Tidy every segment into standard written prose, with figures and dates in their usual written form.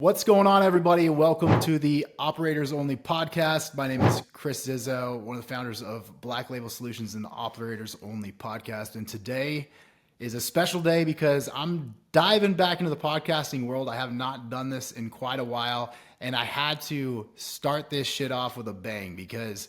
What's going on, everybody? Welcome to the Operators Only podcast. My name is Chris Izzo, one of the founders of Black Label Solutions and the Operators Only podcast. And today is a special day because I'm diving back into the podcasting world. I have not done this in quite a while, and I had to start this shit off with a bang because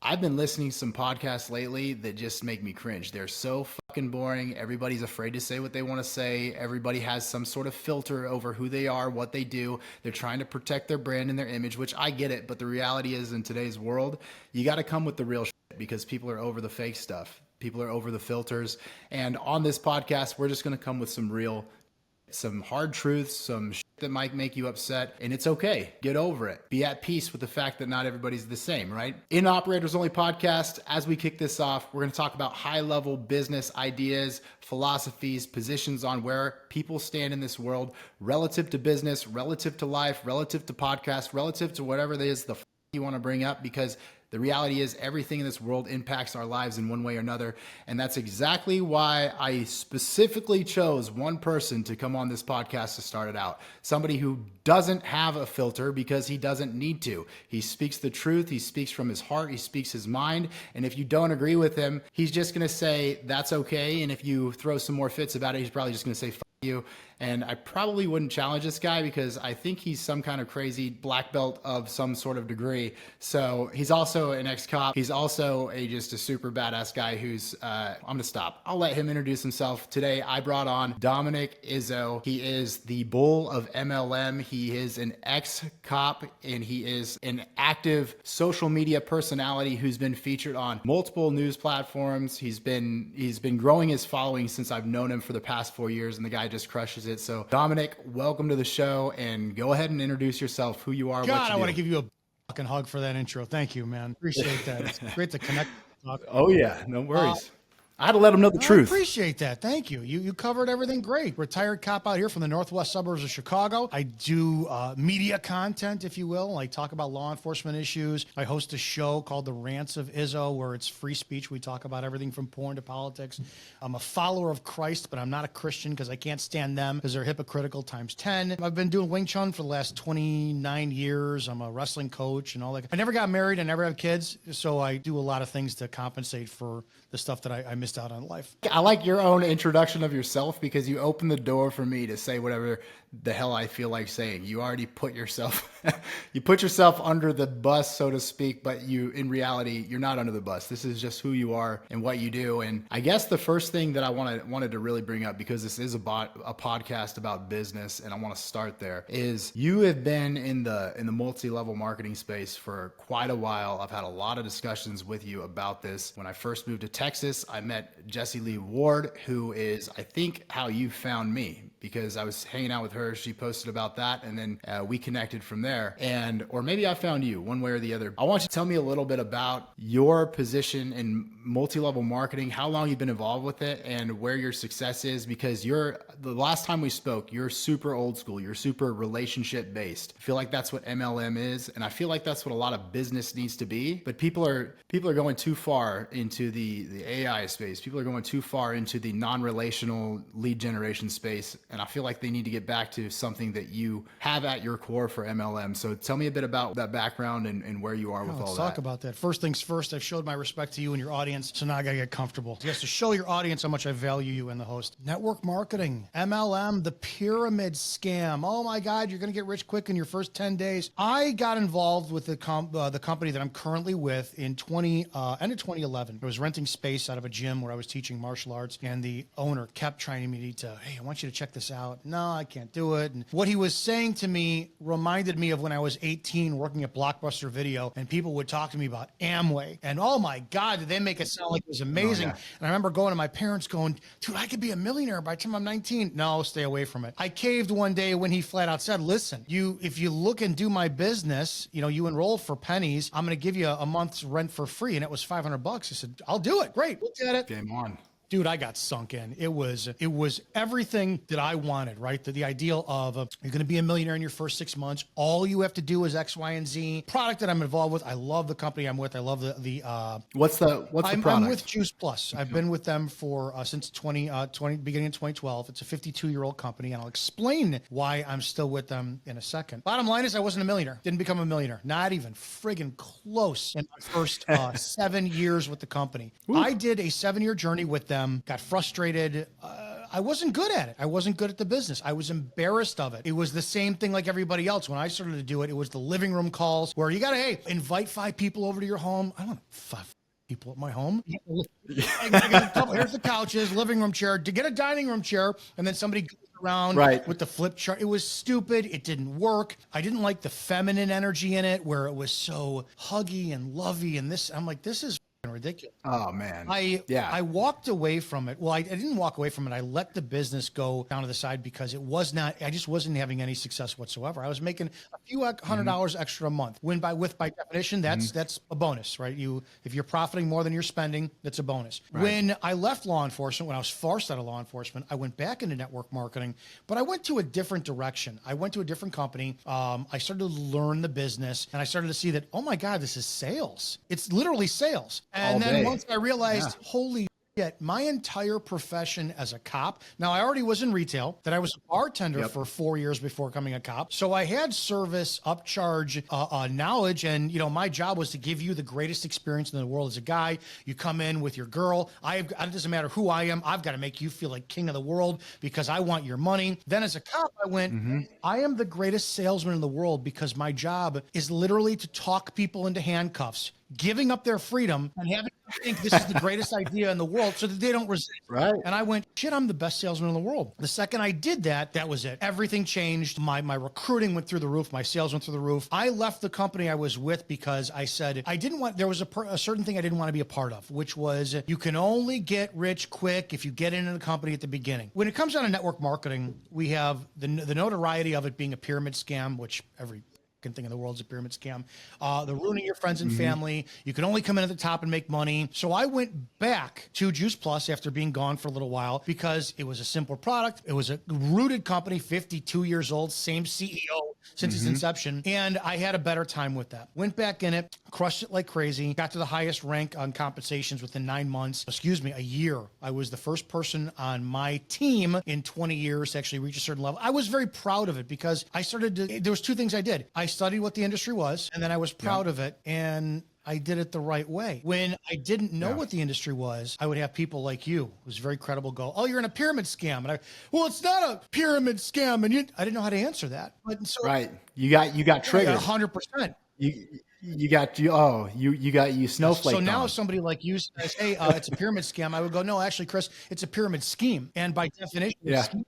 I've been listening to some podcasts lately that just make me cringe. They're so fucking boring. Everybody's afraid to say what they want to say. Everybody has some sort of filter over who they are, what they do. They're trying to protect their brand and their image, which I get it. But the reality is, in today's world, you got to come with the real shit because people are over the fake stuff. People are over the filters. And on this podcast, we're just going to come with some hard truths, some shit that might make you upset, and it's okay. Get over it. Be at peace with the fact that not everybody's the same, right? In Operators Only podcast, as we kick this off, we're going to talk about high-level business ideas, philosophies, positions on where people stand in this world relative to business, relative to life, relative to podcasts, relative to whatever it is the you want to bring up, because the reality is everything in this world impacts our lives in one way or another. And that's exactly why I specifically chose one person to come on this podcast to start it out. Somebody who doesn't have a filter because he doesn't need to. He speaks the truth. He speaks from his heart. He speaks his mind. And if you don't agree with him, he's just going to say, that's okay. And if you throw some more fits about it, he's probably just going to say, fuck you. And I probably wouldn't challenge this guy because I think he's some kind of crazy black belt of some sort of degree. So he's also an ex-cop. He's also just a super badass guy who's, I'm going to stop. I'll let him introduce himself. Today, I brought on Dominick Izzo. He is the bull of MLM. He is an ex-cop and he is an active social media personality who's been featured on multiple news platforms. He's been growing his following since I've known him for the past 4 years, and the guy just crushes it. So Dominick, welcome to the show, and go ahead and introduce yourself, who you are, God, what you do. I want to give you a fucking hug for that intro. Thank you, man. Appreciate that. It's great to connect. Oh yeah, no worries. I had to let him know the truth. I appreciate that. Thank you. You covered everything great. Retired cop out here from the northwest suburbs of Chicago. I do media content, if you will. I talk about law enforcement issues. I host a show called The Rants of Izzo, where it's free speech. We talk about everything from porn to politics. I'm a follower of Christ, but I'm not a Christian because I can't stand them because they're hypocritical times 10. I've been doing Wing Chun for the last 29 years. I'm a wrestling coach and all that. I never got married. I never have kids. So I do a lot of things to compensate for the stuff that I missed out on life. I like your own introduction of yourself because you open the door for me to say whatever the hell I feel like saying. You already put yourself, you put yourself under the bus, so to speak, but in reality, you're not under the bus. This is just who you are and what you do. And I guess the first thing that I wanted to really bring up, because this is a podcast about business, and I want to start there, is you have been in the multi-level marketing space for quite a while. I've had a lot of discussions with you about this. When I first moved to Texas, I met Jessie Lee Ward, who is, I think, how you found me, because I was hanging out with her. She posted about that, and then we connected from there. Or maybe I found you, one way or the other. I want you to tell me a little bit about your position in multi-level marketing, how long you've been involved with it, and where your success is, because the last time we spoke, you're super old school. You're super relationship based. I feel like that's what MLM is, and I feel like that's what a lot of business needs to be. But people are going too far into the AI space. People are going too far into the non-relational lead generation space, and I feel like they need to get back to something that you have at your core for MLM. So tell me a bit about that background and where you are with all that. Let's talk about that. First things first, I've showed my respect to you and your audience, so now I gotta get comfortable. Yes, to show your audience how much I value you and the host. Network marketing, MLM, the pyramid scam. Oh my God, you're gonna get rich quick in your first 10 days. I got involved with the company that I'm currently with in end of 2011. I was renting space out of a gym where I was teaching martial arts, and the owner kept trying me to, hey, I want you to check this out. No, I can't do it. And what he was saying to me reminded me of when I was 18 working at Blockbuster Video, and people would talk to me about Amway. And oh my God, did they make it sound like it was amazing. Oh, yeah. And I remember going to my parents going, dude, I could be a millionaire by the time I'm 19. No, stay away from it. I caved one day when he flat out said, listen, if you look and do my business, you enroll for pennies, I'm going to give you a month's rent for free. And it was $500. I said, I'll do it. Great. Look at it. Game on. Dude, I got sunk in. It was everything that I wanted, right? The ideal of you're going to be a millionaire in your first 6 months. All you have to do is X, Y, and Z. Product that I'm involved with. I love the company I'm with. I love the What's the product? I'm with Juice Plus. I've been with them for since beginning of 2012. It's a 52-year-old company, and I'll explain why I'm still with them in a second. Bottom line is I wasn't a millionaire. Didn't become a millionaire. Not even friggin' close in my first 7 years with the company. Ooh. I did a 7-year journey with them. Got frustrated. I wasn't good at it. I wasn't good at the business. I was embarrassed of it. It was the same thing like everybody else. When I started to do it, it was the living room calls where you got to, hey, invite 5 people over to your home. I don't want 5 people at my home. I got a couple, here's the couches, living room chair, to get a dining room chair, and then somebody goes around with the flip chart. It was stupid. It didn't work. I didn't like the feminine energy in it where it was so huggy and lovey and this. I'm like, this is ridiculous. Oh man. I walked away from it. Well, I didn't walk away from it. I let the business go down to the side because I just wasn't having any success whatsoever. I was making a few $100 extra a month. By definition, that's a bonus, right? If you're profiting more than you're spending, that's a bonus. Right. When I left law enforcement, when I was forced out of law enforcement, I went back into network marketing, but I went to a different direction. I went to a different company. I started to learn the business, and I started to see that, oh my God, this is sales. It's literally sales. And then once I realized, holy shit, my entire profession as a cop. Now, I already was in retail, that I was a bartender for 4 years before becoming a cop. So I had service, upcharge, knowledge. And, my job was to give you the greatest experience in the world as a guy. You come in with your girl. It doesn't matter who I am. I've got to make you feel like king of the world because I want your money. Then as a cop, I went, I am the greatest salesman in the world because my job is literally to talk people into handcuffs, giving up their freedom and having them think this is the greatest idea in the world so that they don't resist. Right. And I went, shit, I'm the best salesman in the world. The second I did that, that was it. Everything changed. My recruiting went through the roof. My sales went through the roof. I left the company I was with because I said, there was a certain thing I didn't want to be a part of, which was you can only get rich quick if you get into the company at the beginning. When it comes down to network marketing, we have the notoriety of it being a pyramid scam, which every thing in the world's a pyramid scam. The ruining your friends and family. You can only come in at the top and make money. So I went back to Juice Plus after being gone for a little while because it was a simple product. It was a rooted company, 52 years old, same CEO since its inception. And I had a better time with that. Went back in it, crushed it like crazy, got to the highest rank on compensations within 9 months. A year. I was the first person on my team in 20 years to actually reach a certain level. I was very proud of it because there was 2 things I did. I studied what the industry was, and then I was proud of it, and I did it the right way. When I didn't know what the industry was, I would have people like you, who's very credible, go, oh, you're in a pyramid scam. And well, it's not a pyramid scam. And I didn't know how to answer that. But so, right. You got triggered. 100%. You snowflake. So now if somebody like you says, hey, it's a pyramid scam, I would go, no, actually, Chris, it's a pyramid scheme. And by definition,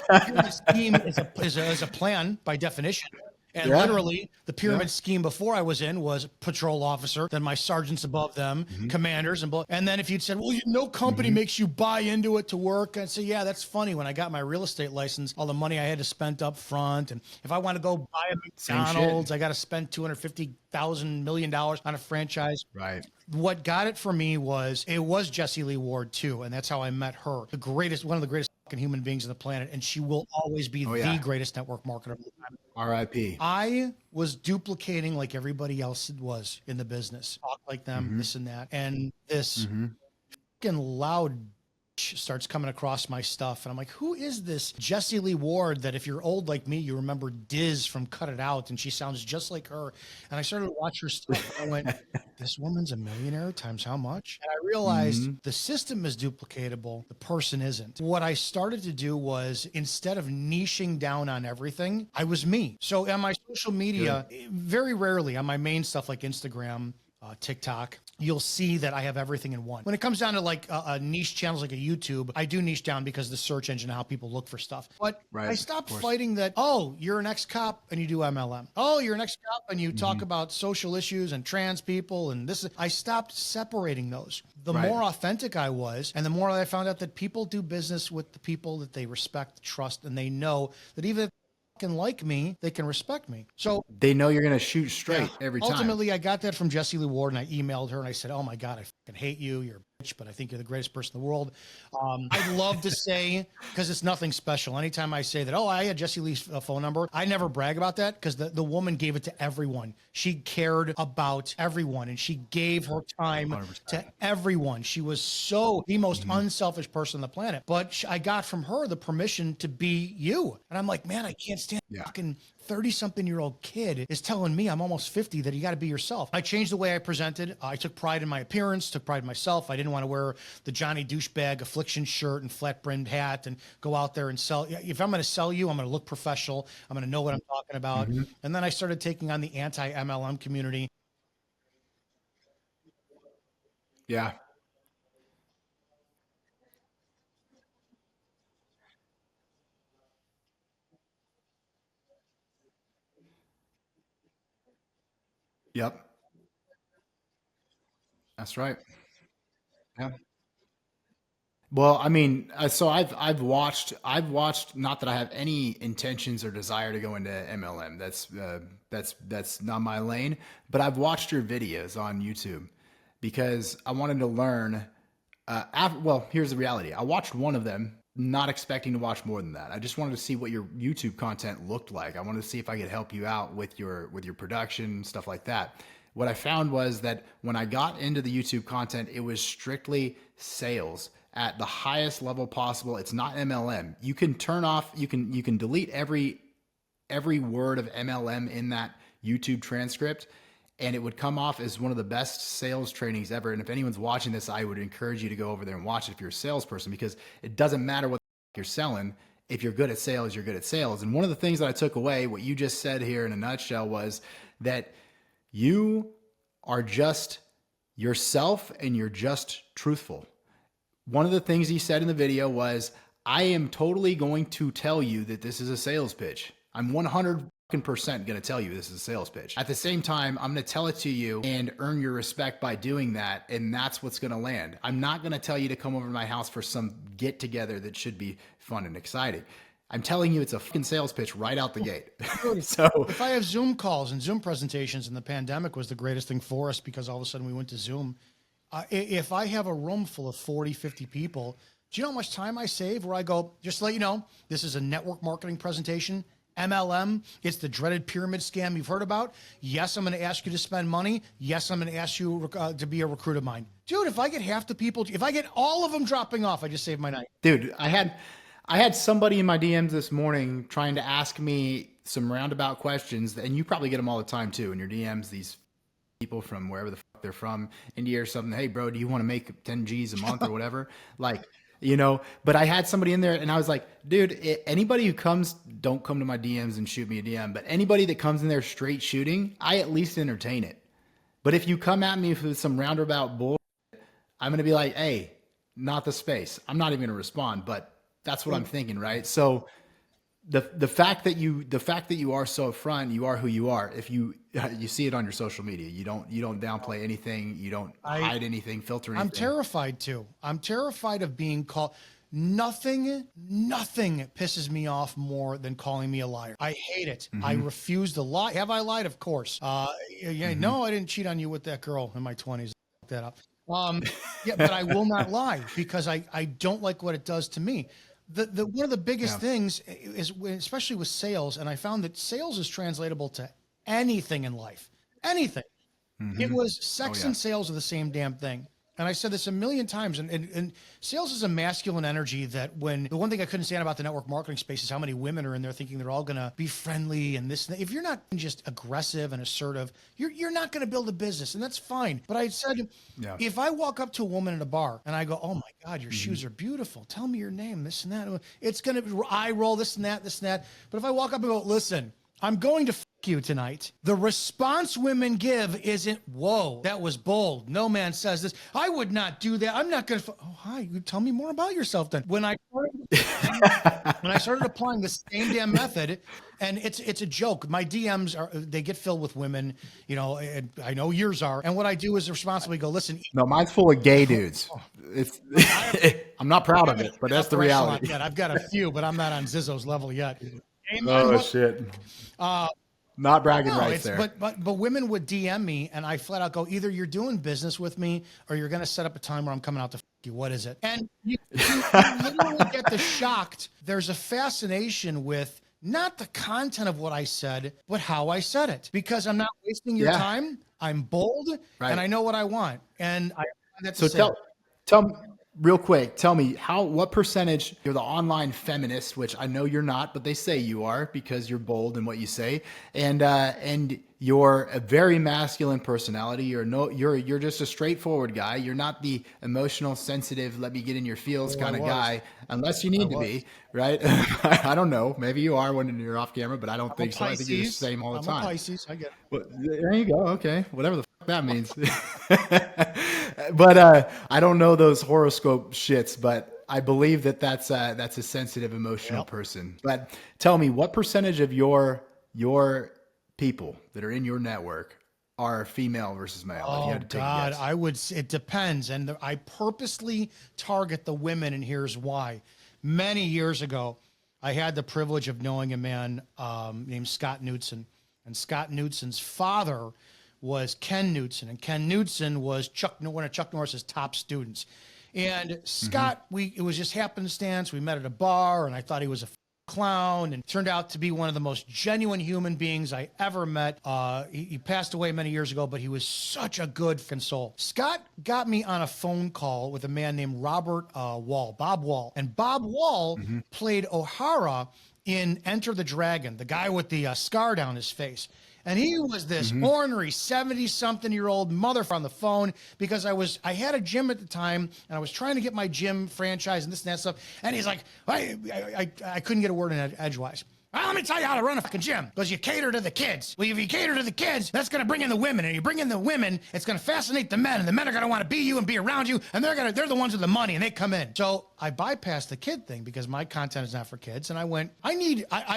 a pyramid scheme is a plan by definition. And literally, the pyramid scheme before I was in was patrol officer, then my sergeants above them, commanders, and then if you'd said, well, no company makes you buy into it to work, I'd say, yeah, that's funny. When I got my real estate license, all the money I had to spend up front, and if I want to go buy a McDonald's, I got to spend $250,000 million on a franchise. Right. What got it for me was Jessie Lee Ward too, and that's how I met her. One of the greatest human beings on the planet, and she will always be the greatest network marketer of the time. R.I.P. I was duplicating like everybody else was in the business, talk like them, this and that, and this fucking loud starts coming across my stuff, and I'm like, who is this Jessie Lee Ward that if you're old like me, you remember Diz from Cut It Out, and she sounds just like her. And I started to watch her stuff, and I went, this woman's a millionaire times how much? And I realized the system is duplicatable, the person isn't. What I started to do was, instead of niching down on everything, I was me. So on my social media, very rarely on my main stuff like Instagram, TikTok, you'll see that I have everything in one. When it comes down to like niche channels like a YouTube, I do niche down because the search engine, how people look for stuff. But I stopped fighting that, oh, you're an ex-cop and you do MLM. Oh, you're an ex-cop and you talk about social issues and trans people and this. I stopped separating those. The more authentic I was, and the more I found out that people do business with the people that they respect, trust, and they know that even if can like me, they can respect me. So they know you're going to shoot straight every time. Ultimately, I got that from Jessie Lee Ward, and I emailed her and I said, oh my God, I fucking hate you. You're a but I think you're the greatest person in the world. I'd love to say, because it's nothing special. Anytime I say that, oh, I had Jesse Lee's phone number, I never brag about that because the woman gave it to everyone. She cared about everyone and she gave her time 100%. to everyone. She was the most unselfish person on the planet. But I got from her the permission to be you. And I'm like, man, I can't stand fucking 30-something-year-old kid is telling me I'm almost 50 that you got to be yourself. I changed the way I presented. I took pride in my appearance, took pride in myself. I didn't want to wear the Johnny douchebag affliction shirt and flat brimmed hat and go out there and sell. If I'm going to sell you, I'm going to look professional. I'm going to know what I'm talking about. And then I started taking on the anti-MLM community. Yeah. Yep. That's right. Yeah. Well, I mean, so I've watched. Not that I have any intentions or desire to go into MLM. That's not my lane. But I've watched your videos on YouTube because I wanted to learn. Well, here's the reality. I watched one of them, not expecting to watch more than that. I just wanted to see what your YouTube content looked like. I wanted to see if I could help you out with your production, stuff like that. What I found was that when I got into the YouTube content, it was strictly sales at the highest level possible. It's not MLM. You can turn off, you can delete every word of MLM in that YouTube transcript, and it would come off as one of the best sales trainings ever. And if anyone's watching this, I would encourage you to go over there and watch it if you're a salesperson, because it doesn't matter what you're selling. If you're good at sales, you're good at sales. And one of the things that I took away, what you just said here in a nutshell, was that you are just yourself and you're just truthful. One of the things he said in the video was, I am totally going to tell you that this is a sales pitch. I'm 100% going to tell you this is a sales pitch. At the same time, I'm going to tell it to you and earn your respect by doing that. And that's what's going to land. I'm not going to tell you to come over to my house for some get together that should be fun and exciting. I'm telling you, it's a fucking sales pitch right out the gate. So if I have Zoom calls and Zoom presentations, and the pandemic was the greatest thing for us because all of a sudden we went to Zoom. If I have a room full of 40, 50 people, do you know how much time I save where I go, just to let you know, this is a network marketing presentation, MLM. It's the dreaded pyramid scam you've heard about. Yes, I'm going to ask you to spend money. Yes, I'm going to ask you to be a recruit of mine. Dude, if I get half the people, if I get all of them dropping off, I just saved my night. Dude, I had somebody in my DMs this morning trying to ask me some roundabout questions, and you probably get them all the time too in your DMs, these people from wherever the fuck they're from, India or something. Hey bro, do you want to make 10 G's a month or whatever? Like, you know, but I had somebody in there and I was like, dude, anybody who comes, don't come to my DMs and shoot me a DM, but anybody that comes in there straight shooting, I at least entertain it. But if you come at me with some roundabout bull, I'm going to be like, hey, not the space. I'm not even going to respond, but that's what I'm thinking, right? So the fact that you are so upfront, you are who you are. If you see it on your social media, you don't downplay anything, you don't hide anything, filter anything. I'm terrified too. I'm terrified of being called. Nothing pisses me off more than calling me a liar. I hate it. I refuse to lie. Have I lied? Of course. No, I didn't cheat on you with that girl in my 20s. Fuck that up. Yeah, but I will not lie because I don't like what it does to me. The one of the biggest things is, especially with sales, and I found that sales is translatable to anything in life. Anything. It was sex and sales are the same damn thing. And I said this a million times, and sales is a masculine energy that the one thing I couldn't stand about the network marketing space is how many women are in there thinking they're all going to be friendly and this and that. If you're not just aggressive and assertive, you're not going to build a business, and that's fine. But I said, if I walk up to a woman at a bar and I go, oh my God, your shoes are beautiful. Tell me your name, this and that. It's going to eye roll, this and that, this and that. But if I walk up and go, listen, I'm going to you tonight. The response women give isn't, whoa, that was bold. No man says this. I would not do that. I'm not going to. Oh, hi. You tell me more about yourself then. When I started applying the same damn method, and it's a joke. My DMs they get filled with women, you know, and I know yours are. And what I do is responsibly go, listen. No, mine's full of gay dudes. I'm not proud of it, but that's the reality. I've got a few, but I'm not on Izzo's level yet. Oh shit. Not bragging No, rights it's there. but women would DM me, and I flat out go, either you're doing business with me, or you're going to set up a time where I'm coming out to you. What is it? And you literally get the shocked. There's a fascination with not the content of what I said, but how I said it, because I'm not wasting your Yeah. time. I'm bold, Right. and I know what I want, and I that's So tell me real quick, tell me what percentage you're the online feminist, which I know you're not, but they say you are because you're bold in what you say. And you're a very masculine personality. You're just a straightforward guy. You're not the emotional, sensitive, let me get in your feels kind of guy, unless you need to be, right? I don't know. Maybe you are when you're off camera, but I don't think so. I think you're the same all the time. I'm a Pisces. I get it. Well, there you go. Okay. Whatever the fuck that means. But I don't know those horoscope shits, but I believe that's a sensitive, emotional person. But tell me, what percentage of your people that are in your network are female versus male? If you Oh had to take a God, guess. it depends. And I purposely target the women, and here's why. Many years ago, I had the privilege of knowing a man named Scott Knudsen, and Scott Knudsen's father was Ken Knudsen, and Ken Knudsen was one of Chuck Norris's top students. And Scott, it was just happenstance. We met at a bar, and I thought he was a clown, and turned out to be one of the most genuine human beings I ever met. He passed away many years ago, but he was such a good soul. Scott got me on a phone call with a man named Bob Wall. And Bob Wall played O'Hara in Enter the Dragon, the guy with the scar down his face. And he was this ornery 70-something-year-old mother on the phone, because I had a gym at the time, and I was trying to get my gym franchise and this and that stuff. And he's like, I couldn't get a word in edgewise. Well, let me tell you how to run a fucking gym, because you cater to the kids. Well, if you cater to the kids, that's going to bring in the women. And you bring in the women, it's going to fascinate the men. And the men are going to want to be you and be around you. And they're the ones with the money, and they come in. So I bypassed the kid thing, because my content is not for kids. And I went, I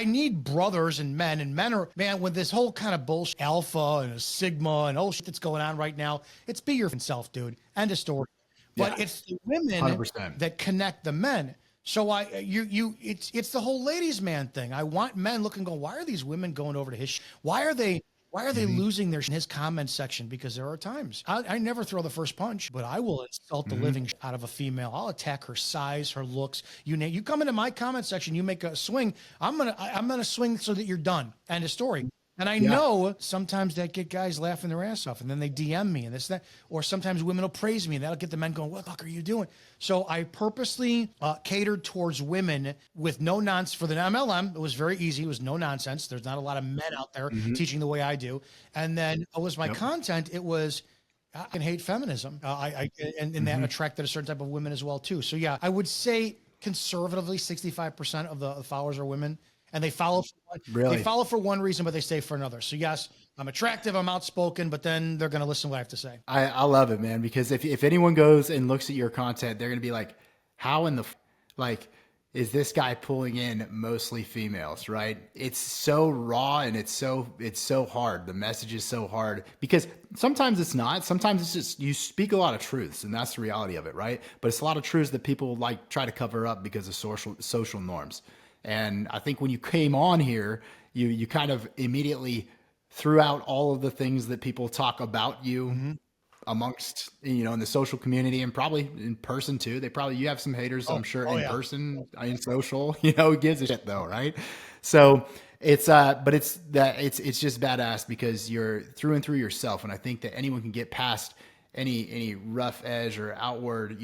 need brothers and men are, man, with this whole kind of bullshit, alpha and a sigma and all shit that's going on right now. It's be your self, dude. End of story. But it's the women 100%. that connect the men. So it's the whole ladies man thing. I want men looking, going, why are these women going over to his? Why are they losing their in his comment section? Because there are times I never throw the first punch, but I will insult the living out of a female. I'll attack her size, her looks. You come into my comment section, you make a swing. I'm gonna swing so that you're done. End of story. And I know sometimes that get guys laughing their ass off, and then they DM me and this, that, or sometimes women will praise me, and that'll get the men going, what the fuck are you doing? So I purposely catered towards women with no nonsense. For the MLM, it was very easy. It was no nonsense. There's not a lot of men out there teaching the way I do. And then it was my content. It was, I can hate feminism. And that attracted a certain type of women as well, too. So yeah, I would say conservatively 65% of the followers are women. And they follow for one reason, but they stay for another. So yes, I'm attractive, I'm outspoken, but then they're going to listen to what I have to say. I love it, man, because if anyone goes and looks at your content, they're going to be like, how in the is this guy pulling in mostly females, right? It's so raw, and it's so hard. The message is so hard, because sometimes it's not. Sometimes it's just you speak a lot of truths, and that's the reality of it, right? But it's a lot of truths that people try to cover up because of social norms. And I think when you came on here, you kind of immediately threw out all of the things that people talk about you amongst, in the social community, and probably in person too. You have some haters, I'm sure, in person, in social, who gives a shit though, right? So it's it's just badass, because you're through and through yourself. And I think that anyone can get past any rough edge or outward,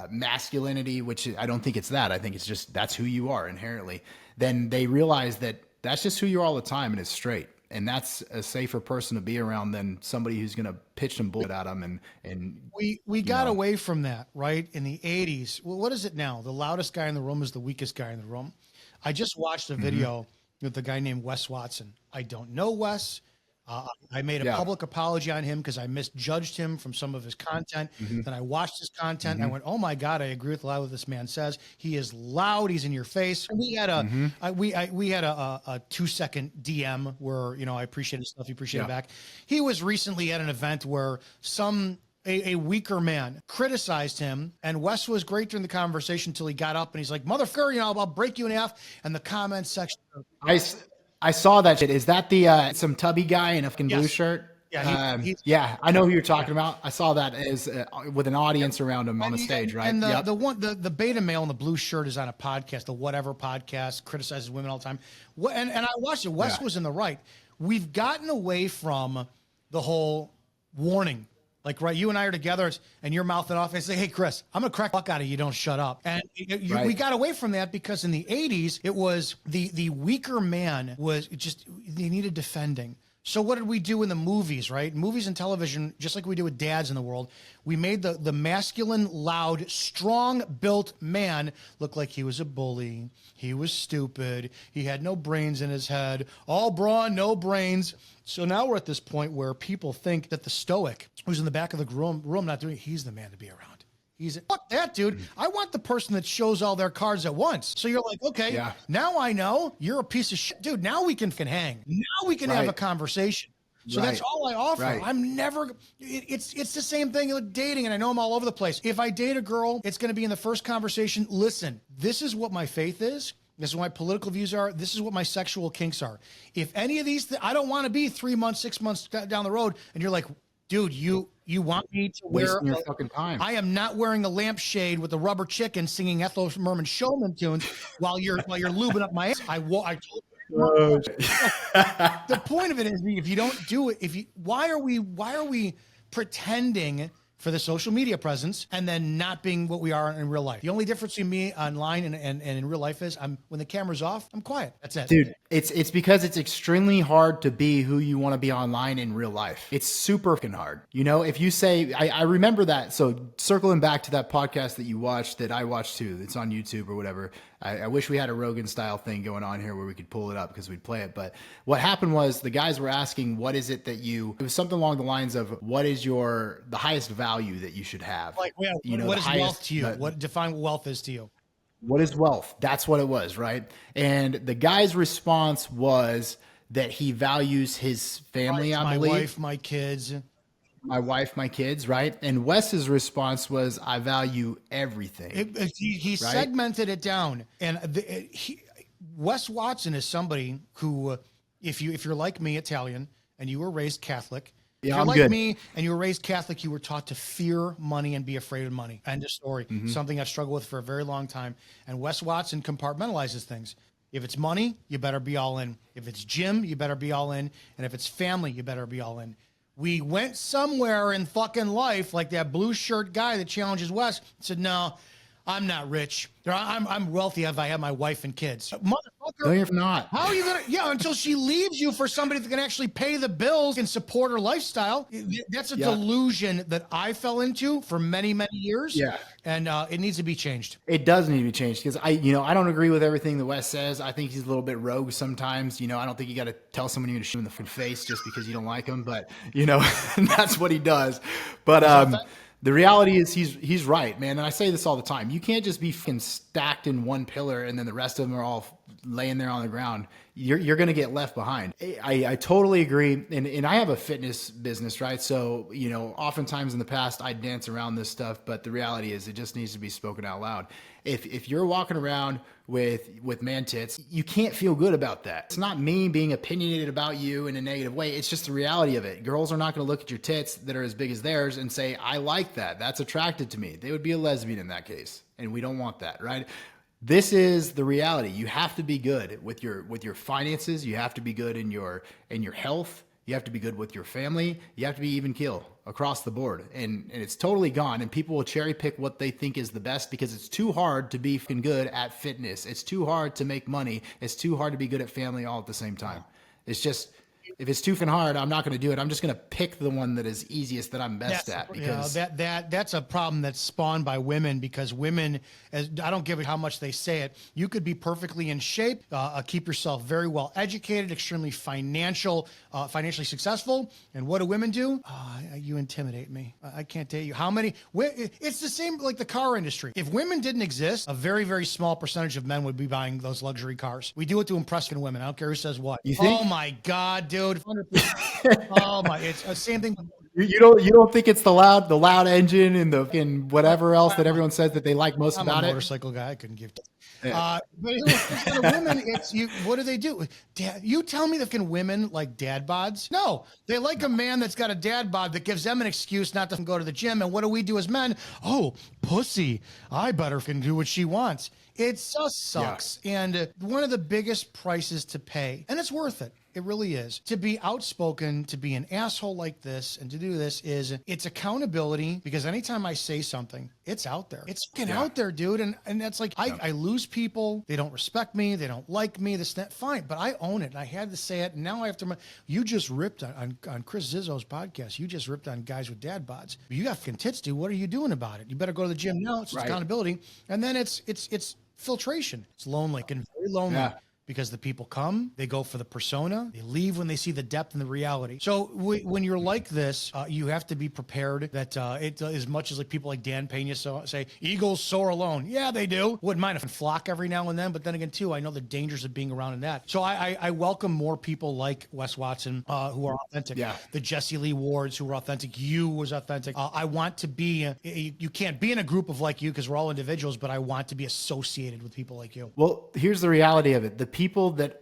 masculinity, which I don't think it's that. I think it's just, that's who you are inherently. Then they realize that that's just who you are all the time, and it's straight. And that's a safer person to be around than somebody who's going to pitch some bullshit at them. And we got away from that, right? In the 80s. Well, what is it now? The loudest guy in the room is the weakest guy in the room. I just watched a video with a guy named Wes Watson. I don't know Wes. I made a public apology on him because I misjudged him from some of his content. Then I watched his content and I went, oh my God, I agree with a lot of what this man says. He is loud. He's in your face. We had we had a 2-second DM where, I appreciate his stuff. He appreciated it back. He was recently at an event where a weaker man criticized him, and Wes was great during the conversation until he got up and he's like, motherfucker, I'll break you in half. And the comment section, I saw that shit. Is that the some tubby guy in a fucking blue shirt? Yeah, yeah, I know who you're talking about. I saw that as with an audience around him on the stage, right? And the beta male in the blue shirt is on a podcast, the whatever podcast, criticizes women all the time. And I watched it. Wes was in the right. We've gotten away from the whole warning. Like, right, you and I are together and you're mouthing off. I say, hey, Chris, I'm going to crack the fuck out of you. Don't shut up. And we got away from that because in the 80s, it was the weaker man was just, they needed defending. So what did we do in the movies, right? Movies and television, just like we do with dads in the world, we made the masculine, loud, strong-built man look like he was a bully. He was stupid. He had no brains in his head. All brawn, no brains. So now we're at this point where people think that the stoic who's in the back of the room not doing it, he's the man to be around. Fuck that, dude. I want the person that shows all their cards at once. So you're like, okay, now I know you're a piece of shit. Dude, now we can hang. Now we can have a conversation. So that's all I offer. I'm never, it's the same thing with dating, and I know I'm all over the place. If I date a girl, it's going to be in the first conversation. Listen, this is what my faith is. This is what my political views are. This is what my sexual kinks are. If any of these, I don't want to be 3 months, 6 months down the road, and you're like, dude, you want me to wear your fucking time. I am not wearing a lampshade with a rubber chicken singing Ethel Merman Showman tunes while you're lubing up my ass. I told you. The point of it is, if you don't do it, why are we pretending for the social media presence and then not being what we are in real life? The only difference between me online and in real life is when the camera's off, I'm quiet. That's it. Dude, it's because it's extremely hard to be who you want to be online in real life. It's super fucking hard. You know, if you say, I remember that. So circling back to that podcast that you watched, that I watched too, it's on YouTube or whatever. I wish we had a Rogan style thing going on here where we could pull it up because we'd play it. But what happened was the guys were asking, what is it that it was something along the lines of, what is the highest value that you should have? Like, what is wealth to you? Define what wealth is to you? What is wealth? That's what it was, right? And the guy's response was that he values his family, I believe. My wife, my kids. My wife, my kids, right? And Wes's response was, I value everything. He segmented it down. And Wes Watson is somebody who, if you're like me, Italian, and you were raised Catholic, if you're like me and you were raised Catholic, you were taught to fear money and be afraid of money. End of story. Mm-hmm. Something I've struggled with for a very long time. And Wes Watson compartmentalizes things. If it's money, you better be all in. If it's gym, you better be all in. And if it's family, you better be all in. We went somewhere in fucking life, like that blue shirt guy that challenges Wes, and said, no, I'm not rich. I'm wealthy if I have my wife and kids. Motherfucker. No, you're not. How are you going to? Yeah, until she leaves you for somebody that can actually pay the bills and support her lifestyle. That's a delusion that I fell into for many, many years. Yeah. And it needs to be changed. It does need to be changed because I don't agree with everything that Wes says. I think he's a little bit rogue sometimes. I don't think you got to tell someone you're going to shoot him in the face just because you don't like him. But, that's what he does. But the reality is he's right, man. And I say this all the time. You can't just be fucking stacked in one pillar and then the rest of them are all laying there on the ground. You're going to get left behind. I totally agree. And I have a fitness business, right? So, oftentimes in the past I dance around this stuff, but the reality is it just needs to be spoken out loud. If you're walking around with man tits, you can't feel good about that. It's not me being opinionated about you in a negative way. It's just the reality of it. Girls are not going to look at your tits that are as big as theirs and say, I like that. That's attracted to me. They would be a lesbian in that case. And we don't want that, right? This is the reality. You have to be good with your finances. You have to be good in your health. You have to be good with your family. You have to be even keel across the board. And it's totally gone. And people will cherry pick what they think is the best because it's too hard to be fucking good at fitness. It's too hard to make money. It's too hard to be good at family all at the same time. It's just, if it's too hard, I'm not going to do it. I'm just going to pick the one that is easiest that I'm best at. Because that's a problem that's spawned by women because women, I don't give it how much they say it. You could be perfectly in shape, keep yourself very well educated, extremely financially successful. And what do women do? You intimidate me. I can't tell you how many. It's the same like the car industry. If women didn't exist, a very, very small percentage of men would be buying those luxury cars. We do it to impress women. I don't care who says what. You think? Oh my God, dude. 100%. Oh my, it's the same thing. You don't think it's the loud engine and the fucking whatever else that everyone says that they like most about it? I'm a motorcycle guy. I couldn't give. But instead of women, it's you. What do they do? Dad, you tell me that women like dad bods? No, they like a man that's got a dad bod that gives them an excuse not to go to the gym. And what do we do as men? Oh, pussy! I better can do what she wants. It just sucks. Yeah. And one of the biggest prices to pay, and it's worth it. It really is. To be outspoken, to be an asshole like this, and to do this it's accountability, because anytime I say something, it's out there. It's out there, dude. And that's like, I lose people. They don't respect me. They don't like me. This, that, fine. But I own it. And I had to say it. And now I have to, you just ripped on Chris Izzo's podcast. You just ripped on guys with dad bods. You got fucking tits, dude. What are you doing about it? You better go to the gym now. It's accountability. And then it's filtration. It's lonely and very lonely. Yeah. Because the people come, they go for the persona, they leave when they see the depth and the reality. So when you're like this, you have to be prepared that as much as like people like Dan Pena say, eagles soar alone. Yeah, they do. Wouldn't mind if I flock every now and then, but then again, too, I know the dangers of being around in that. So I welcome more people like Wes Watson who are authentic. Yeah. The Jesse Lee Wards who are authentic. You was authentic. I want to be, you can't be in a group of like you because we're all individuals, but I want to be associated with people like you. Well, here's the reality of it. The people that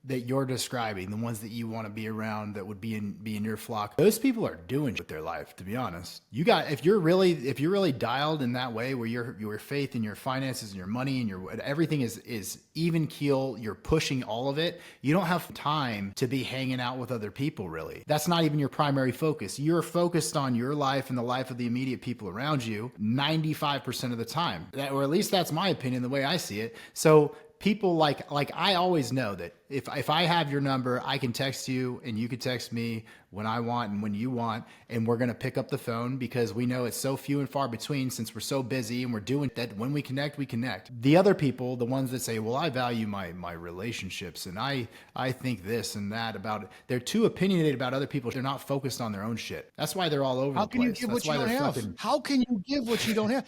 you're describing, the ones that you want to be around, that would be in your flock, those people are doing with their life, to be honest. If you're really dialed in that way, where your faith and your finances and your money and your everything is even keel, you're pushing all of it, you don't have time to be hanging out with other people, really. That's not even your primary focus. You're focused on your life and the life of the immediate people around you 95% of the time. Or at least that's my opinion, the way I see it. So people like I always know that if I have your number, I can text you and you can text me when I want and when you want, and we're going to pick up the phone, because we know it's so few and far between, since we're so busy and we're doing that. When we connect, we connect. The other people, the ones that say, well, I value my relationships and I think this and that about it, they're too opinionated about other people. They're not focused on their own shit. That's why they're all over the place. How can you give what you don't have? How can you give what you don't have?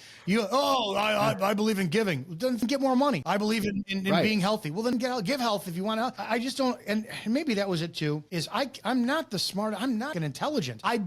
I believe in giving. Then get more money. I believe in being healthy. Well, then give health if you want to. I just don't, and maybe that was it too, is I'm not the smart, I'm not intelligent. I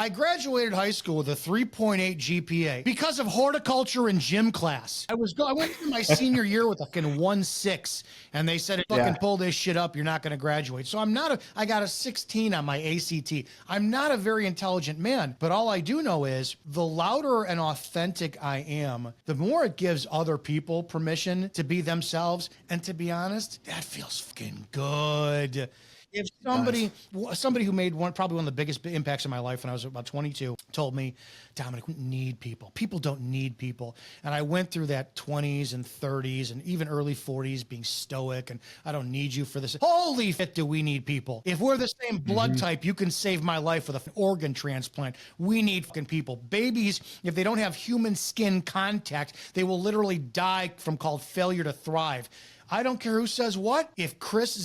graduated high school with a 3.8 GPA because of horticulture and gym class. I went through my senior year with a fucking 1.6, and they said, fucking pull this shit up, you're not going to graduate. So I got a 16 on my ACT. I'm not a very intelligent man, but all I do know is the louder and authentic I am, the more it gives other people permission to be themselves. And to be honest, that feels fucking good. If somebody who made probably one of the biggest impacts in my life when I was about 22 told me, Dominick, we need people. People don't need people. And I went through that 20s and 30s and even early 40s being stoic and I don't need you for this. Holy shit, do we need people? If we're the same blood type, you can save my life with an organ transplant. We need fucking people. Babies, if they don't have human skin contact, they will literally die from called failure to thrive. I don't care who says what. If Chris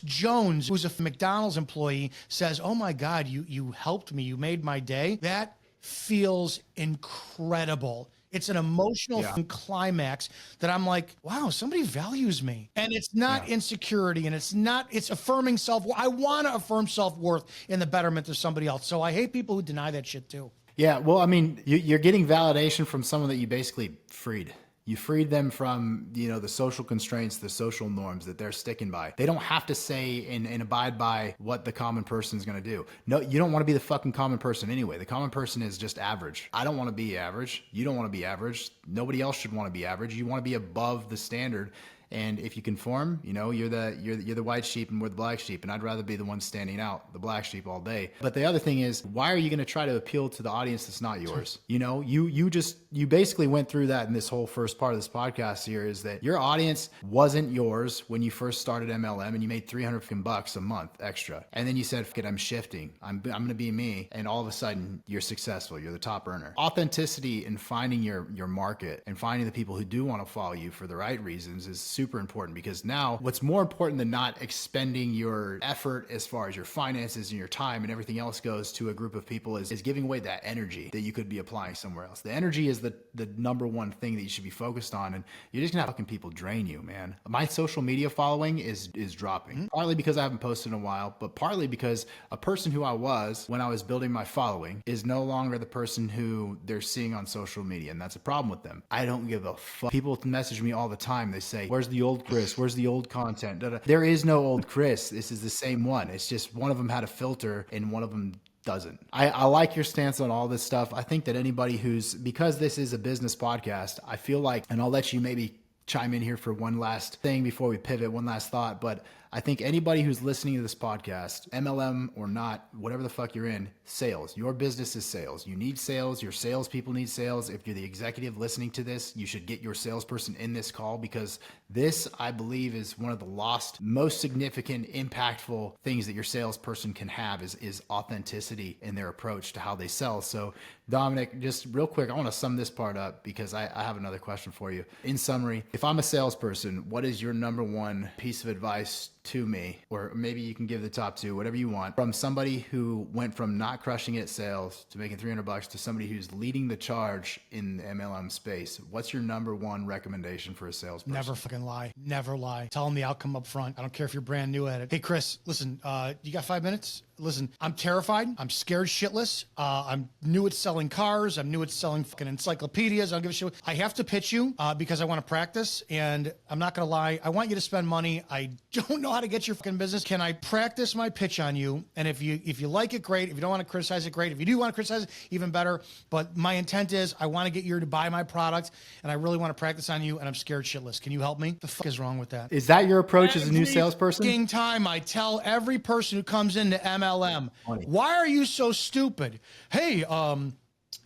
Jones, who's a McDonald's employee, says, oh my God, you helped me, you made my day, that feels incredible. It's an emotional climax that I'm like, wow, somebody values me. And it's not insecurity, and it's affirming self-worth. I want to affirm self-worth in the betterment of somebody else. So I hate people who deny that shit too. Yeah, well, I mean, you're getting validation from someone that you basically freed. You freed them from, the social constraints, the social norms that they're sticking by. They don't have to say and abide by what the common person is going to do. No, you don't want to be the fucking common person anyway. The common person is just average. I don't want to be average. You don't want to be average. Nobody else should want to be average. You want to be above the standard. And if you conform, you're the white sheep and we're the black sheep. And I'd rather be the one standing out, the black sheep, all day. But the other thing is, why are you going to try to appeal to the audience that's not yours? You basically went through that in this whole first part of this podcast here, is that your audience wasn't yours when you first started MLM and you made $300 a month extra. And then you said, fuck it, I'm shifting. I'm going to be me. And all of a sudden you're successful. You're the top earner. Authenticity and finding your market and finding the people who do want to follow you for the right reasons is super super important, because now what's more important than not expending your effort as far as your finances and your time and everything else goes to a group of people is giving away that energy that you could be applying somewhere else. The energy is the number one thing that you should be focused on, and you're just gonna have fucking people drain you, man. My social media following is dropping, partly because I haven't posted in a while, but partly because a person who I was when I was building my following is no longer the person who they're seeing on social media, and that's a problem with them. I don't give a fuck. People message me all the time. They say, where's the old Chris? Where's the old content? There is no old Chris. This is the same one. It's just one of them had a filter and one of them doesn't. I like your stance on all this stuff. I think that anybody because this is a business podcast, I feel like, and I'll let you maybe chime in here for one last thing before we pivot, one last thought, but I think anybody who's listening to this podcast, MLM or not, whatever the fuck you're in, sales. Your business is sales. You need sales. Your salespeople need sales. If you're the executive listening to this, you should get your salesperson in this call, because this, I believe, is one of the most significant, impactful things that your salesperson can have is authenticity in their approach to how they sell. So Dominick, just real quick, I want to sum this part up because I have another question for you. In summary, if I'm a salesperson, what is your number one piece of advice to me, or maybe you can give the top two, whatever you want, from somebody who went from not crushing it sales to making $300 to somebody who's leading the charge in the MLM space? What's your number one recommendation for a salesperson? Never fucking lie. Never lie. Tell them the outcome up front. I don't care if you're brand new at it. Hey, Chris, listen, you got 5 minutes? Listen, I'm terrified. I'm scared shitless. I'm new at selling cars. I'm new at selling fucking encyclopedias. I don't give a shit. I have to pitch you because I want to practice, and I'm not going to lie. I want you to spend money. I don't know how to get your fucking business. Can I practice my pitch on you? And if you like it, great. If you don't want to criticize it, great. If you do want to criticize it, even better. But my intent is I want to get you to buy my product, and I really want to practice on you, and I'm scared shitless. Can you help me? The fuck is wrong with that? Is that your approach as a new salesperson? Every time I tell every person who comes into MLM, why are you so stupid? Hey,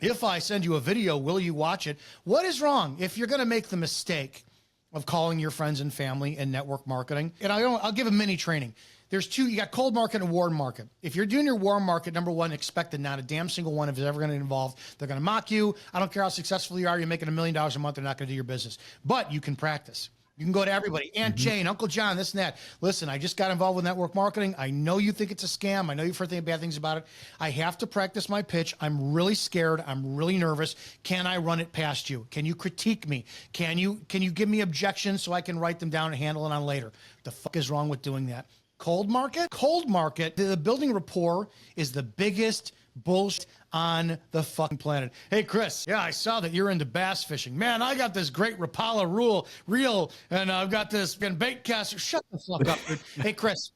if I send you a video, will you watch it? What is wrong? If you're going to make the mistake of calling your friends and family in network marketing, and I'll give a mini training. There's two, you got cold market and warm market. If you're doing your warm market, number one, expect that not a damn single one of is ever going to involve. They're going to mock you. I don't care how successful you are. You're making $1 million a month. They're not going to do your business, but you can practice. You can go to everybody, Aunt Jane, Uncle John, this and that. Listen, I just got involved with network marketing. I know you think it's a scam. I know you've heard bad things about it. I have to practice my pitch. I'm really scared. I'm really nervous. Can I run it past you? Can you critique me? Can you give me objections so I can write them down and handle it on later? The fuck is wrong with doing that? Cold market? Cold market, the building rapport is the biggest bullshit on the fucking planet. Hey, Chris, yeah, I saw that you're into bass fishing. Man, I got this great Rapala reel, and I've got this bait caster. Shut the fuck up, dude. Hey, Chris,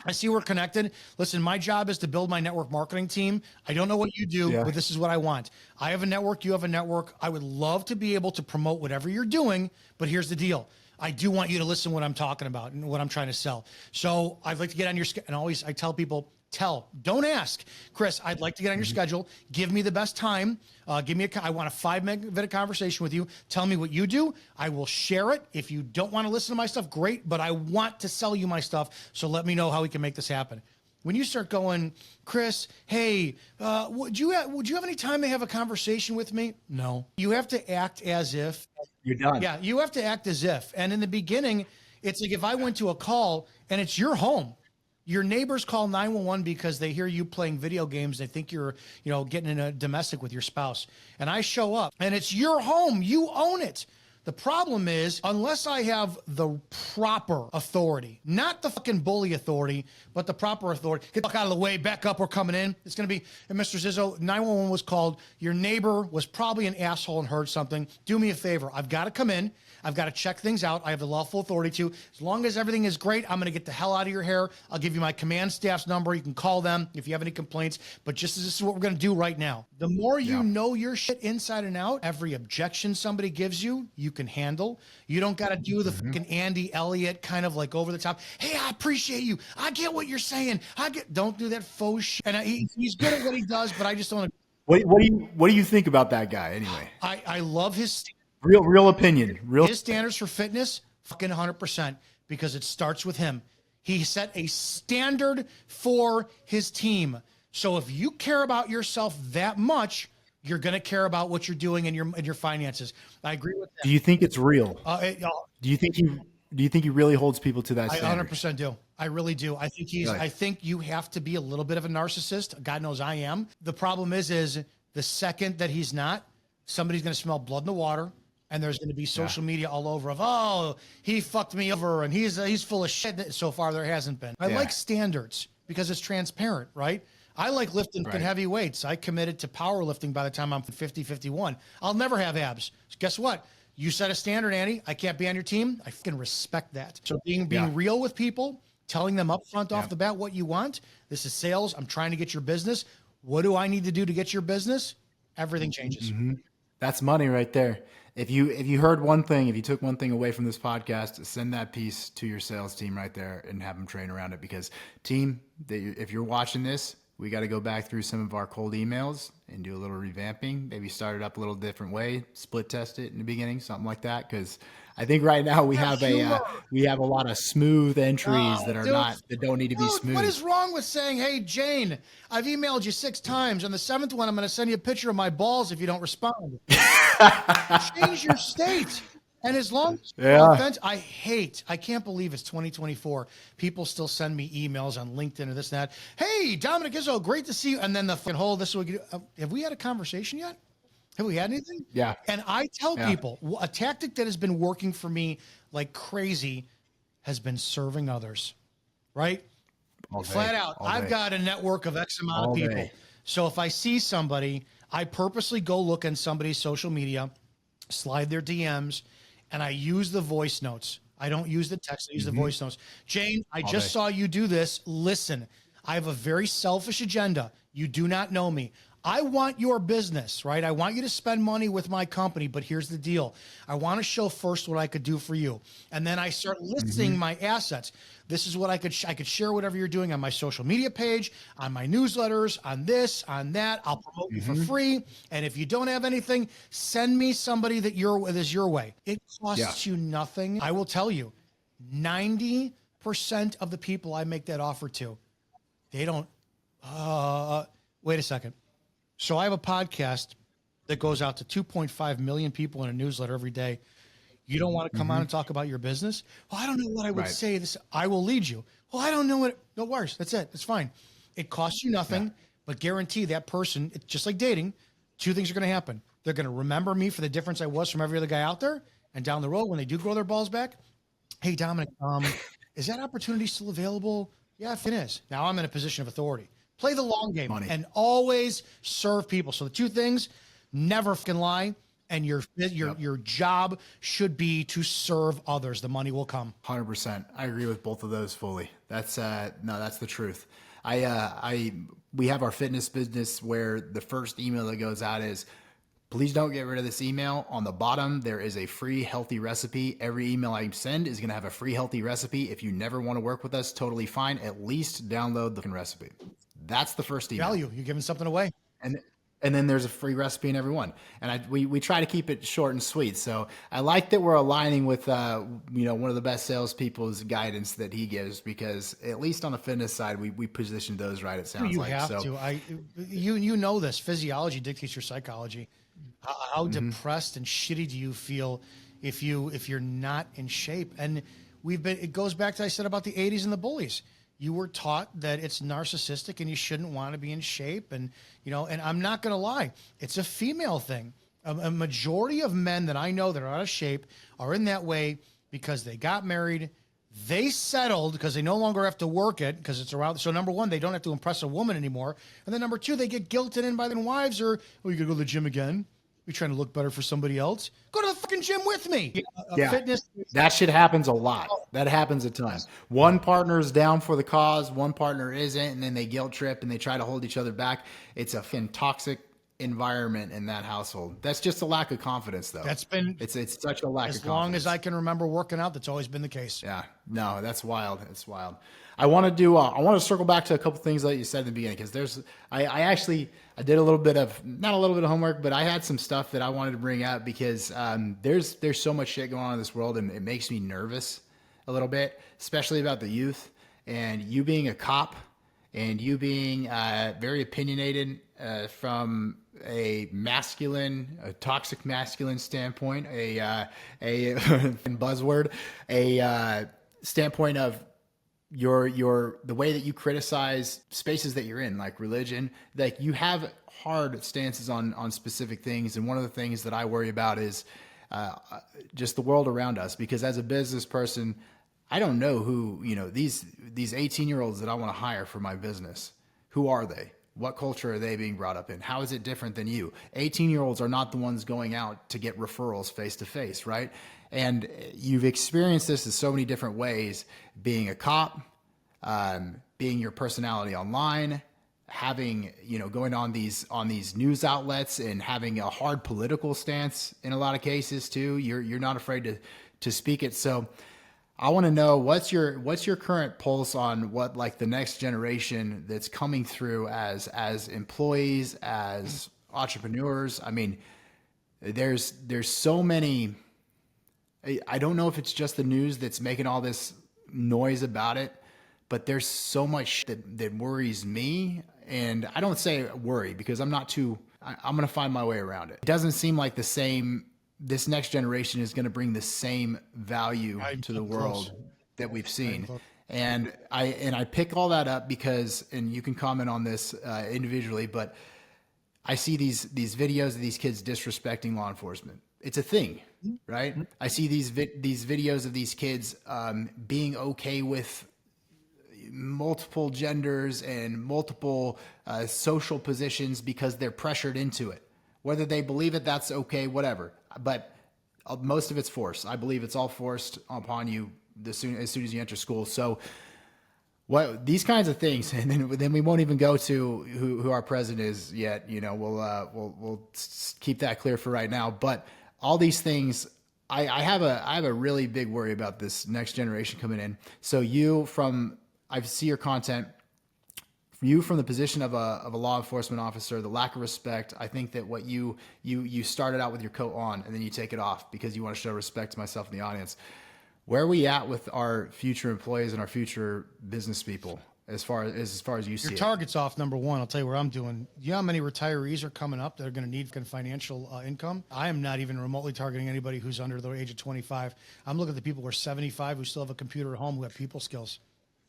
I see we're connected. Listen, my job is to build my network marketing team. I don't know what you do, but this is what I want. I have a network. You have a network. I would love to be able to promote whatever you're doing, but here's the deal. I do want you to listen to what I'm talking about and what I'm trying to sell. So I'd like to get on your schedule. And always I tell people, don't ask. Chris, I'd like to get on your schedule. Give me the best time. I want a 5-minute conversation with you. Tell me what you do. I will share it. If you don't want to listen to my stuff, great. But I want to sell you my stuff. So let me know how we can make this happen. When you start going, Chris, hey, would you have any time to have a conversation with me? No. You have to act as if. You're done. Yeah, you have to act as if. And in the beginning, it's like if I went to a call and it's your home. Your neighbors call 911 because they hear you playing video games. They think you're, getting in a domestic with your spouse. And I show up and it's your home. You own it. The problem is, unless I have the proper authority, not the fucking bully authority, but the proper authority, get the fuck out of the way, back up, we're coming in. It's going to be, and Mr. Izzo, 911 was called. Your neighbor was probably an asshole and heard something. Do me a favor. I've got to come in. I've got to check things out. I have the lawful authority to. As long as everything is great, I'm going to get the hell out of your hair. I'll give you my command staff's number. You can call them if you have any complaints. But this is what we're going to do right now. The more you know your shit inside and out, every objection somebody gives you, you can handle. You don't got to do the fucking Andy Elliott kind of like over the top. Hey, I appreciate you. I get what you're saying. Don't do that faux shit. And he's good at what he does, but I just don't. What do you think about that guy anyway? I love his real opinion. His standards for fitness, fucking 100%, because it starts with him. He set a standard for his team. So if you care about yourself that much, you're going to care about what you're doing and your finances. I agree with that. Do you think it's real? Do you think do you think he really holds people to that I standard? 100% do. I really do. I think Really? I think you have to be a little bit of a narcissist. God knows I am. The problem is the second that he's not, somebody's going to smell blood in the water, and there's going to be social media all over of, oh, he fucked me over and he's full of shit. So far, there hasn't been. I like standards because it's transparent, right? I like lifting heavy weights. I committed to powerlifting by the time I'm 50, 51. I'll never have abs. So guess what? You set a standard, Andy. I can't be on your team. I fucking respect that. So being real with people, telling them up front off the bat what you want. This is sales. I'm trying to get your business. What do I need to do to get your business? Everything changes. That's money right there. If you heard one thing, if you took one thing away from this podcast, send that piece to your sales team right there and have them train around it. Because team, if you're watching this, we got to go back through some of our cold emails and do a little revamping. Maybe start it up a little different way, split test it in the beginning, something like that. Because I think right now we have a lot of smooth entries that don't need to be smooth. What is wrong with saying, hey, Jane, I've emailed you 6 times. On the 7th one, I'm going to send you a picture of my balls if you don't respond. Change your state. And as long as I can't believe it's 2024. People still send me emails on LinkedIn or this and that. Hey, Dominick Izzo, great to see you. And then the fucking whole, have we had a conversation yet? Have we had anything? Yeah. And I tell people a tactic that has been working for me like crazy has been serving others, right? Flat out. I've got a network of X amount of people. So if I see somebody, I purposely go look on somebody's social media, slide their DMs, and I use the voice notes. I don't use the text. I use the voice notes. Jane, I just saw you do this. Listen, I have a very selfish agenda. You do not know me. I want your business, right? I want you to spend money with my company, but here's the deal. I want to show first what I could do for you. And then I start listing my assets. This is what I could share whatever you're doing on my social media page, on my newsletters, on this, on that. I'll promote you for free. And if you don't have anything, send me somebody that is your way. It costs you nothing. I will tell you, 90% of the people I make that offer to, they don't, wait a second. So I have a podcast that goes out to 2.5 million people in a newsletter every day. You don't want to come on and talk about your business? Well, I don't know what I would say. This, I will lead you. Well, I don't know what. No worries. That's it. It's fine. It costs you nothing, but guarantee that person, it's just like dating, 2 things are going to happen. They're going to remember me for the difference I was from every other guy out there. And down the road, when they do grow their balls back, hey, Dominick, is that opportunity still available? Yeah, if it is. Now I'm in a position of authority. Play the long game and always serve people. So the 2 things, never fucking lie. And your job should be to serve others. The money will come. 100%. I agree with both of those fully. That's that's the truth. We have our fitness business where the first email that goes out is, please don't get rid of this email. On the bottom, there is a free healthy recipe. Every email I send is going to have a free healthy recipe. If you never want to work with us, totally fine. At least download the recipe. That's the first email. Value. You're giving something away. And then there's a free recipe in every one. And we try to keep it short and sweet. So I like that we're aligning with one of the best salespeople's guidance that he gives, because at least on the fitness side, we position those right. It sounds like you have to. You know this. Physiology dictates your psychology. How depressed and shitty do you feel if you're not in shape? And it goes back to I said about the 80s and the bullies. You were taught that it's narcissistic and you shouldn't want to be in shape. And, and I'm not going to lie, it's a female thing. A majority of men that I know that are out of shape are in that way because they got married, they settled because they no longer have to work it because it's around. So number 1, they don't have to impress a woman anymore. And then number 2, they get guilted in by their wives or, oh, you got to go to the gym again? You're trying to look better for somebody else? Go to the fucking gym with me. Fitness. That shit happens a lot. That happens a ton. One partner is down for the cause, one partner isn't, and then they guilt trip and they try to hold each other back. It's a fucking toxic environment in that household. That's just a lack of confidence, though. It's such a lack of confidence. As long as I can remember working out, that's always been the case. Yeah. No, that's wild. It's wild. I want to circle back to a couple things that you said in the beginning, because I did a little bit of, not a little bit of homework, but I had some stuff that I wanted to bring up because there's so much shit going on in this world, and it makes me nervous a little bit, especially about the youth. And you being a cop and you being very opinionated from a toxic masculine standpoint, a buzzword, a standpoint of the way that you criticize spaces that you're in, like religion. Like, you have hard stances on specific things, and one of the things that I worry about is just the world around us. Because as a business person, I don't know who, these 18-year-olds that I want to hire for my business. Who are they? What culture are they being brought up in? How is it different than you? 18-year-olds are not the ones going out to get referrals face to face, right? And you've experienced this in so many different ways, being a cop, being your personality online, having, going on these news outlets and having a hard political stance in a lot of cases too. You're not afraid to speak it. So I want to know, what's your current pulse on what, like, the next generation that's coming through as employees, as entrepreneurs. I mean, there's so many. I don't know if it's just the news that's making all this noise about it, but there's so much that worries me. And I don't say worry because I'm going to find my way around it. It doesn't seem like this next generation is going to bring the same value to the world that we've seen. And I pick all that up because, and you can comment on this individually, but I see these videos of these kids disrespecting law enforcement. It's a thing, right? I see these videos of these kids being okay with multiple genders and multiple social positions because they're pressured into it. Whether they believe it, that's okay, whatever. But most of it's forced. I believe it's all forced upon you as soon as you enter school. So these kinds of things, and then we won't even go to who our president is yet. We'll keep that clear for right now. But all these things, I have a really big worry about this next generation coming in. So I see your content. You, from the position of a law enforcement officer, the lack of respect. I think that what you started out with your coat on and then you take it off because you want to show respect to myself and the audience. Where are we at with our future employees and our future business people as far as you see it? Your target's off, number one. I'll tell you where I'm doing. You know how many retirees are coming up that are going to need financial income? I am not even remotely targeting anybody who's under the age of 25. I'm looking at the people who are 75 who still have a computer at home, who have people skills.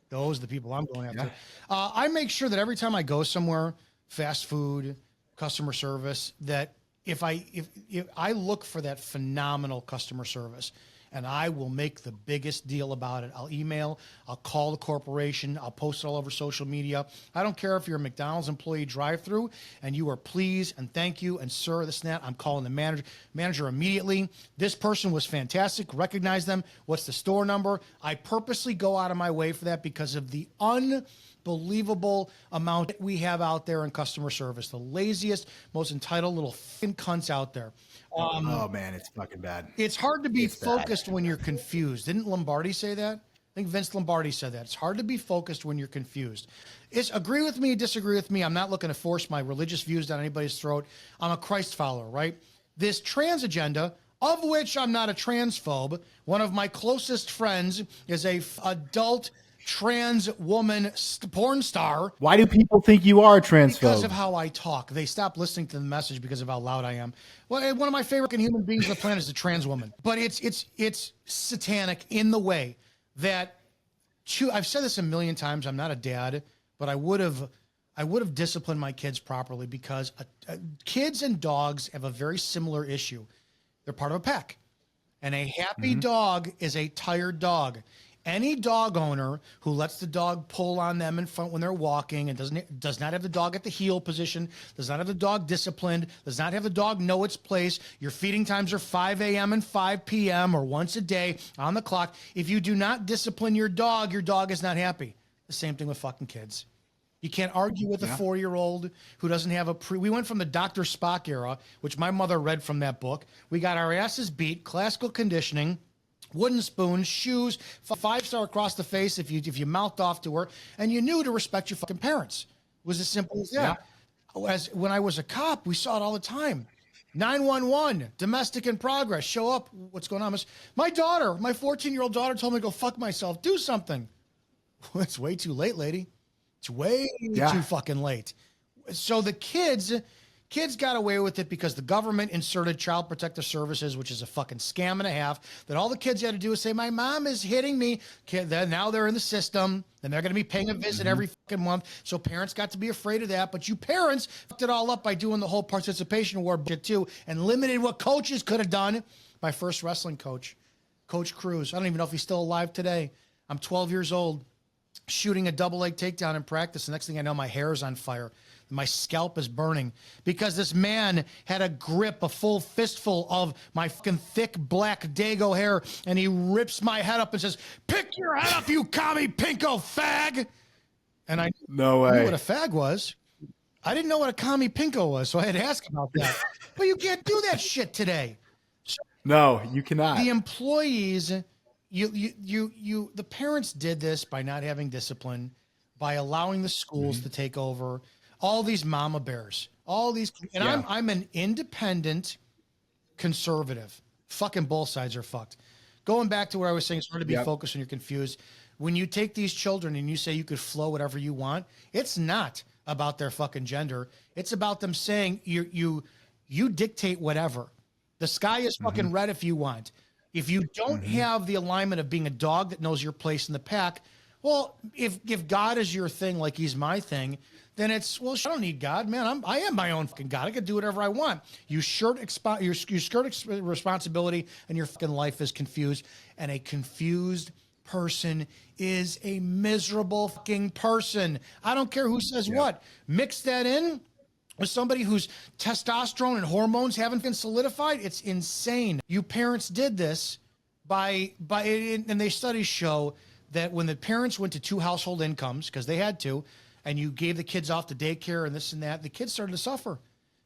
Those are the people I'm going after. Yeah. I make sure that every time I go somewhere, fast food, customer service, that if I look for that phenomenal customer service, and I will make the biggest deal about it. I'll email, I'll call the corporation, I'll post it all over social media. I don't care if you're a McDonald's employee drive-through and you are pleased and thank you and sir, this and that. I'm calling the manager immediately. This person was fantastic. Recognize them. What's the store number? I purposely go out of my way for that because of the unbelievable amount that we have out there in customer service. The laziest, most entitled little f***ing cunts out there. Oh man, it's fucking bad. It's hard to be focused when you're confused. Didn't Lombardi say that? I think Vince Lombardi said that. It's hard to be focused when you're confused. It's agree with me, disagree with me. I'm not looking to force my religious views down anybody's throat. I'm a Christ follower, right? This trans agenda, of which I'm not a transphobe. One of my closest friends is a adult trans woman porn star. Why do people think you are a transphobe? Because of how I talk. They stop listening to the message because of how loud I am. Well, one of my favorite human beings on the planet is a trans woman. But it's satanic in the way that I've said this a million times. I'm not a dad, but I would have disciplined my kids properly because kids and dogs have a very similar issue. They're part of a pack. And a happy dog is a tired dog. Any dog owner who lets the dog pull on them in front when they're walking and does not have the dog at the heel position, does not have the dog disciplined, does not have the dog know its place. Your feeding times are 5 a.m. and 5 p.m. or once a day on the clock. If you do not discipline your dog is not happy. The same thing with fucking kids. You can't argue with a 4-year-old who doesn't have we went from the Dr. Spock era, which my mother read from that book. We got our asses beat, classical conditioning, wooden spoons, shoes, 5-star across the face if you mouthed off to her, and you knew to respect your fucking parents. It was as simple as that. Yeah. When I was a cop, we saw it all the time. 911, domestic in progress, show up. What's going on? My daughter, my 14-year-old daughter told me to go fuck myself. Do something. It's way too late, lady. It's way too fucking late. So the kids got away with it because the government inserted child protective services, which is a fucking scam and a half, that all the kids had to do is say, my mom is hitting me. Now they're in the system and they're going to be paying a visit every fucking month. So parents got to be afraid of that. But you parents fucked it all up by doing the whole participation award shit too and limited what coaches could have done. My first wrestling coach, Coach Cruz. I don't even know if he's still alive today. I'm 12 years old, shooting a double leg takedown in practice. The next thing I know, my hair is on fire. My scalp is burning because this man had a grip, a full fistful of my fucking thick black Dago hair, and he rips my head up and says, pick your head up, you commie pinko fag. And I No knew way. what a fag was. I didn't know what a commie pinko was, so I had to ask about that. But you can't do that shit today. So No, you cannot. the employees, the parents did this by not having discipline, by allowing the schools to take over. All these mama bears, all these, and Yeah. I'm an independent conservative. Fucking both sides are fucked. Going back to where I was saying, it's hard to be focused when you're confused. When you take these children and you say you could flow whatever you want, it's not about their fucking gender. It's about them saying you dictate whatever. The sky is fucking red if you want. If you don't have the alignment of being a dog that knows your place in the pack, well, if God is your thing, like he's my thing, then it's, well, I don't need God, man. I am my own fucking God. I can do whatever I want. You skirt responsibility, and your fucking life is confused. And a confused person is a miserable fucking person. I don't care who says what. Mix that in with somebody whose testosterone and hormones haven't been solidified. It's insane. You parents did this and they studies show that when the parents went to 2 household incomes, because they had to, and you gave the kids off to daycare and this and that, the kids started to suffer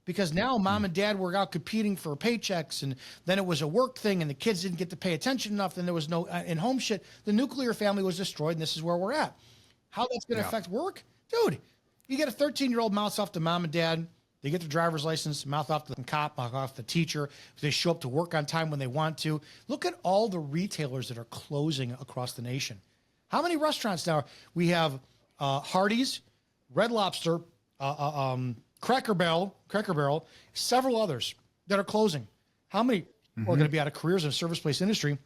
because now mom and dad were out competing for paychecks, and then it was a work thing, and the kids didn't get to pay attention enough. Then there was no in-home shit. The nuclear family was destroyed, and this is where we're at. How that's going to affect work? Dude, you get a 13-year-old mouths off to mom and dad. They get their driver's license, mouth off to the cop, mouth off the teacher. They show up to work on time when they want to. Look at all the retailers that are closing across the nation. How many restaurants now? We have Hardee's, Red Lobster, Cracker Barrel, several others that are closing. How many are going to be out of careers in the service place industry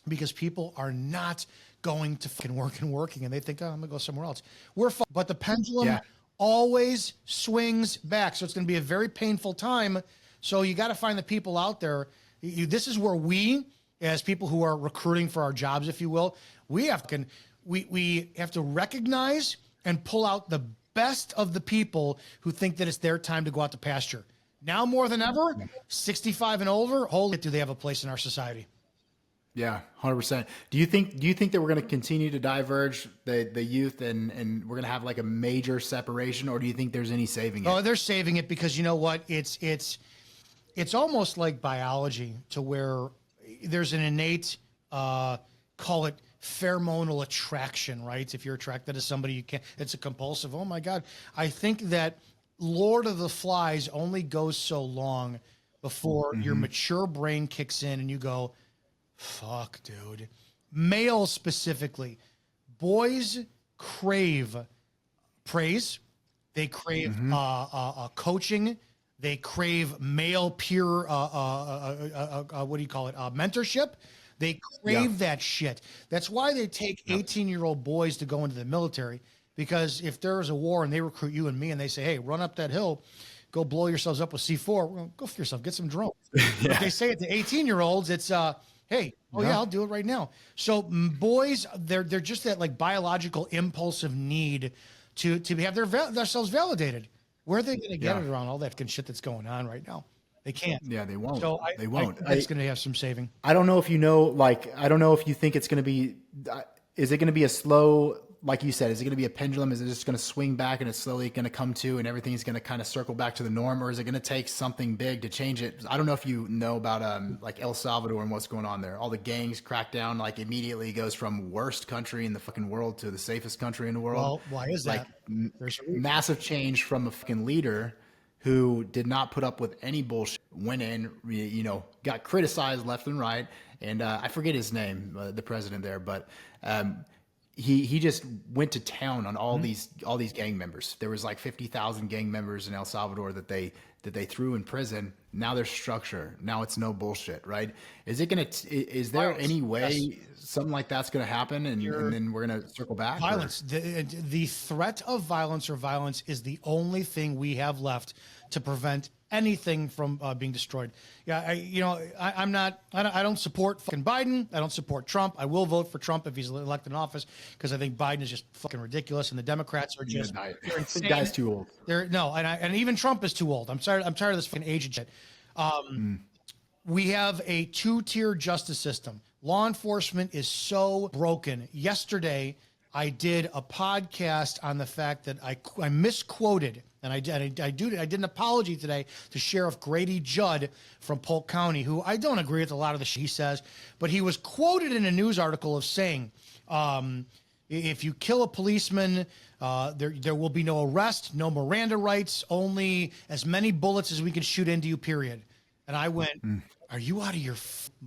because people are not going to fucking work and working, and they think, oh, I'm going to go somewhere else. But the pendulum always swings back, so it's going to be a very painful time. So you got to find the people out there. This is where we, as people who are recruiting for our jobs, if you will, we have to recognize and pull out the best of the people who think that it's their time to go out to pasture. Now more than ever, 65 and older, holy, do they have a place in our society? Yeah, 100%. Do you think that we're going to continue to diverge the youth and we're going to have like a major separation, or do you think there's any saving it? Oh, they're saving it because you know what? It's almost like biology, to where there's an innate, call it pheromonal attraction, right? If you're attracted to somebody, you can't, it's a compulsive. Oh my God. I think that Lord of the Flies only goes so long before your mature brain kicks in and you go, fuck, dude. Males specifically, boys crave praise. They crave coaching. They crave male peer, what do you call it? Mentorship. They crave that shit. That's why they take 18-year-old boys to go into the military, because if there is a war and they recruit you and me and they say, hey, run up that hill, go blow yourselves up with C4, well, go for yourself, get some drones. If they say it to 18-year-olds, it's, hey, I'll do it right now. So boys, they're just that like biological impulsive need to have themselves validated. Where are they going to get it around all that fucking shit that's going on right now? They can't. Yeah, they won't. So they won't. It's going to have some saving. I don't know if you know, like, I don't know if you think it's going to be, is it going to be a slow, like you said, is it going to be a pendulum? Is it just going to swing back and it's slowly going to come to and everything's going to kind of circle back to the norm? Or is it going to take something big to change it? I don't know if you know about like El Salvador and what's going on there. All the gangs crack down, like immediately goes from worst country in the fucking world to the safest country in the world. Well, why is that? Like massive change from a fucking leader who did not put up with any bullshit, went in, got criticized left and right. And I forget his name, the president there, but he just went to town on all these gang members. There was like 50,000 gang members in El Salvador that they threw in prison. Now there's structure. Now it's no bullshit, right? Is there Violence. any way Yes. something like that's going to happen, and then we're going to circle back? Violence. The threat of violence or violence is the only thing we have left to prevent anything from being destroyed. Yeah, I don't support fucking Biden. I don't support Trump. I will vote for Trump if he's elected in office because I think Biden is just fucking ridiculous, and the Democrats are just The guy's too old. And even Trump is too old. I'm tired of this fucking age shit. We have a two-tier justice system. Law enforcement is so broken. Yesterday, I did a podcast on the fact that I misquoted, and I did an apology today to Sheriff Grady Judd from Polk County, who I don't agree with a lot of the shit he says, but he was quoted in a news article of saying, if you kill a policeman, there will be no arrest, no Miranda rights, only as many bullets as we can shoot into you, period. And I went, are you out of your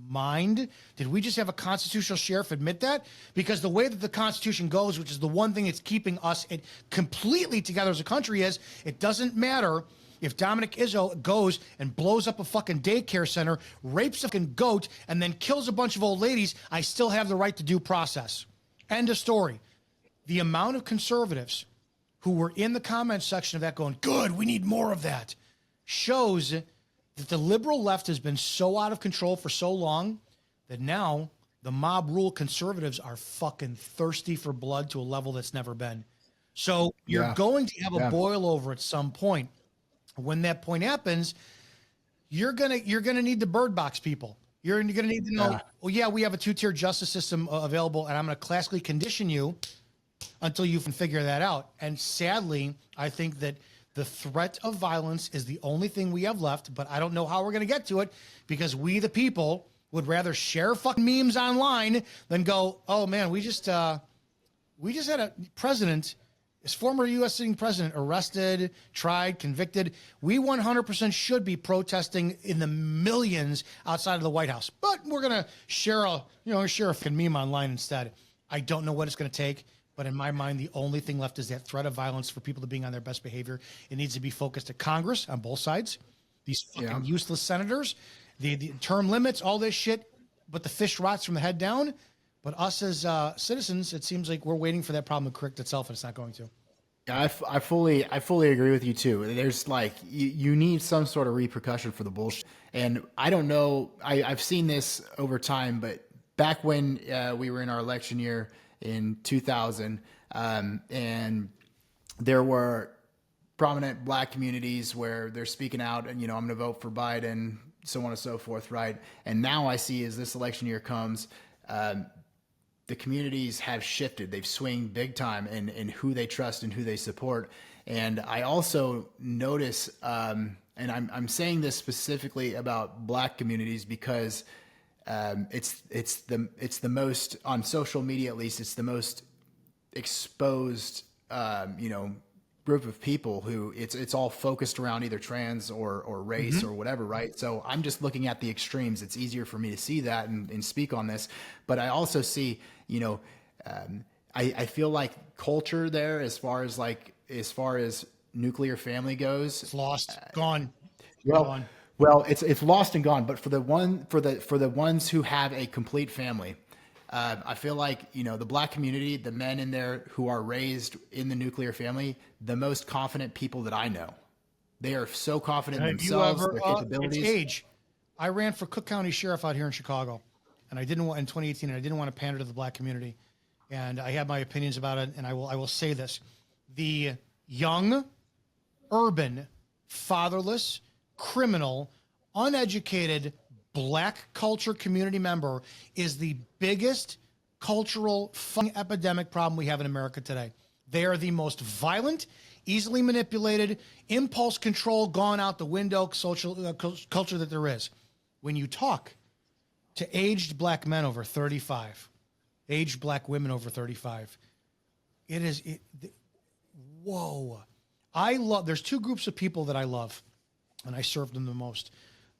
mind? Did we just have a constitutional sheriff admit that? Because the way that the Constitution goes, which is the one thing that's keeping us completely together as a country, is it doesn't matter if Dominick Izzo goes and blows up a fucking daycare center, rapes a fucking goat, and then kills a bunch of old ladies, I still have the right to due process. End of story. The amount of conservatives who were in the comments section of that going, good, we need more of that, shows that the liberal left has been so out of control for so long that now the mob rule boconservatives are fucking thirsty for blood to a level that's never been. So you're going to have a boil over at some point. When that point happens, you're gonna need the bird box people. You're gonna need to know, well, yeah, we have a two-tier justice system available, and I'm gonna classically condition you until you can figure that out. And sadly, I think that the threat of violence is the only thing we have left, but I don't know how we're going to get to it because we, the people, would rather share fucking memes online than go, oh man, we just had a president, his former U.S. sitting president, arrested, tried, convicted. We 100% should be protesting in the millions outside of the White House, but we're going to share a fucking meme online instead. I don't know what it's going to take. But in my mind, the only thing left is that threat of violence for people to being on their best behavior. It needs to be focused at Congress on both sides. These fucking useless senators, the term limits, all this shit. But the fish rots from the head down. But us as citizens, it seems like we're waiting for that problem to correct itself, and it's not going to. Yeah, I fully agree with you too. There's like you need some sort of repercussion for the bullshit. And I don't know. I've seen this over time, but back when we were in our election year in 2000, and there were prominent black communities where they're speaking out and, I'm going to vote for Biden, so on and so forth, right? And now I see as this election year comes, the communities have shifted. They've swung big time in who they trust and who they support. And I also notice, and I'm saying this specifically about black communities because it's the most, on social media at least, it's the most exposed group of people who it's all focused around either trans or race or whatever, right? So I'm just looking at the extremes. It's easier for me to see that and speak on this, but I also see I feel like culture there as far as nuclear family goes, it's lost, gone. Gone. Well, it's lost and gone. But for the ones who have a complete family, I feel like the black community, the men in there who are raised in the nuclear family, the most confident people that I know. They are so confident in themselves, their capabilities. It's age. I ran for Cook County Sheriff out here in Chicago, and I didn't want in 2018, and I didn't want to pander to the black community, and I have my opinions about it, and I will say this: the young, urban, fatherless, criminal, uneducated black culture community member is the biggest cultural fucking epidemic problem we have in America today. They are the most violent, easily manipulated, impulse control gone out the window social culture that there is. When you talk to aged black men over 35, aged black women over 35, whoa. There's two groups of people that I love, and I serve them the most.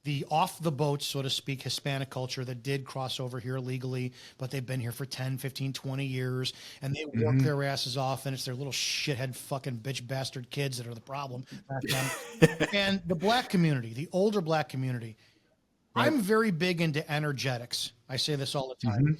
the off the boat, so to speak, Hispanic culture that did cross over here illegally, but they've been here for 10, 15, 20 years, and they work their asses off, and it's their little shithead fucking bitch bastard kids that are the problem. Not them. And the black community, the older black community, I'm very big into energetics. I say this all the time.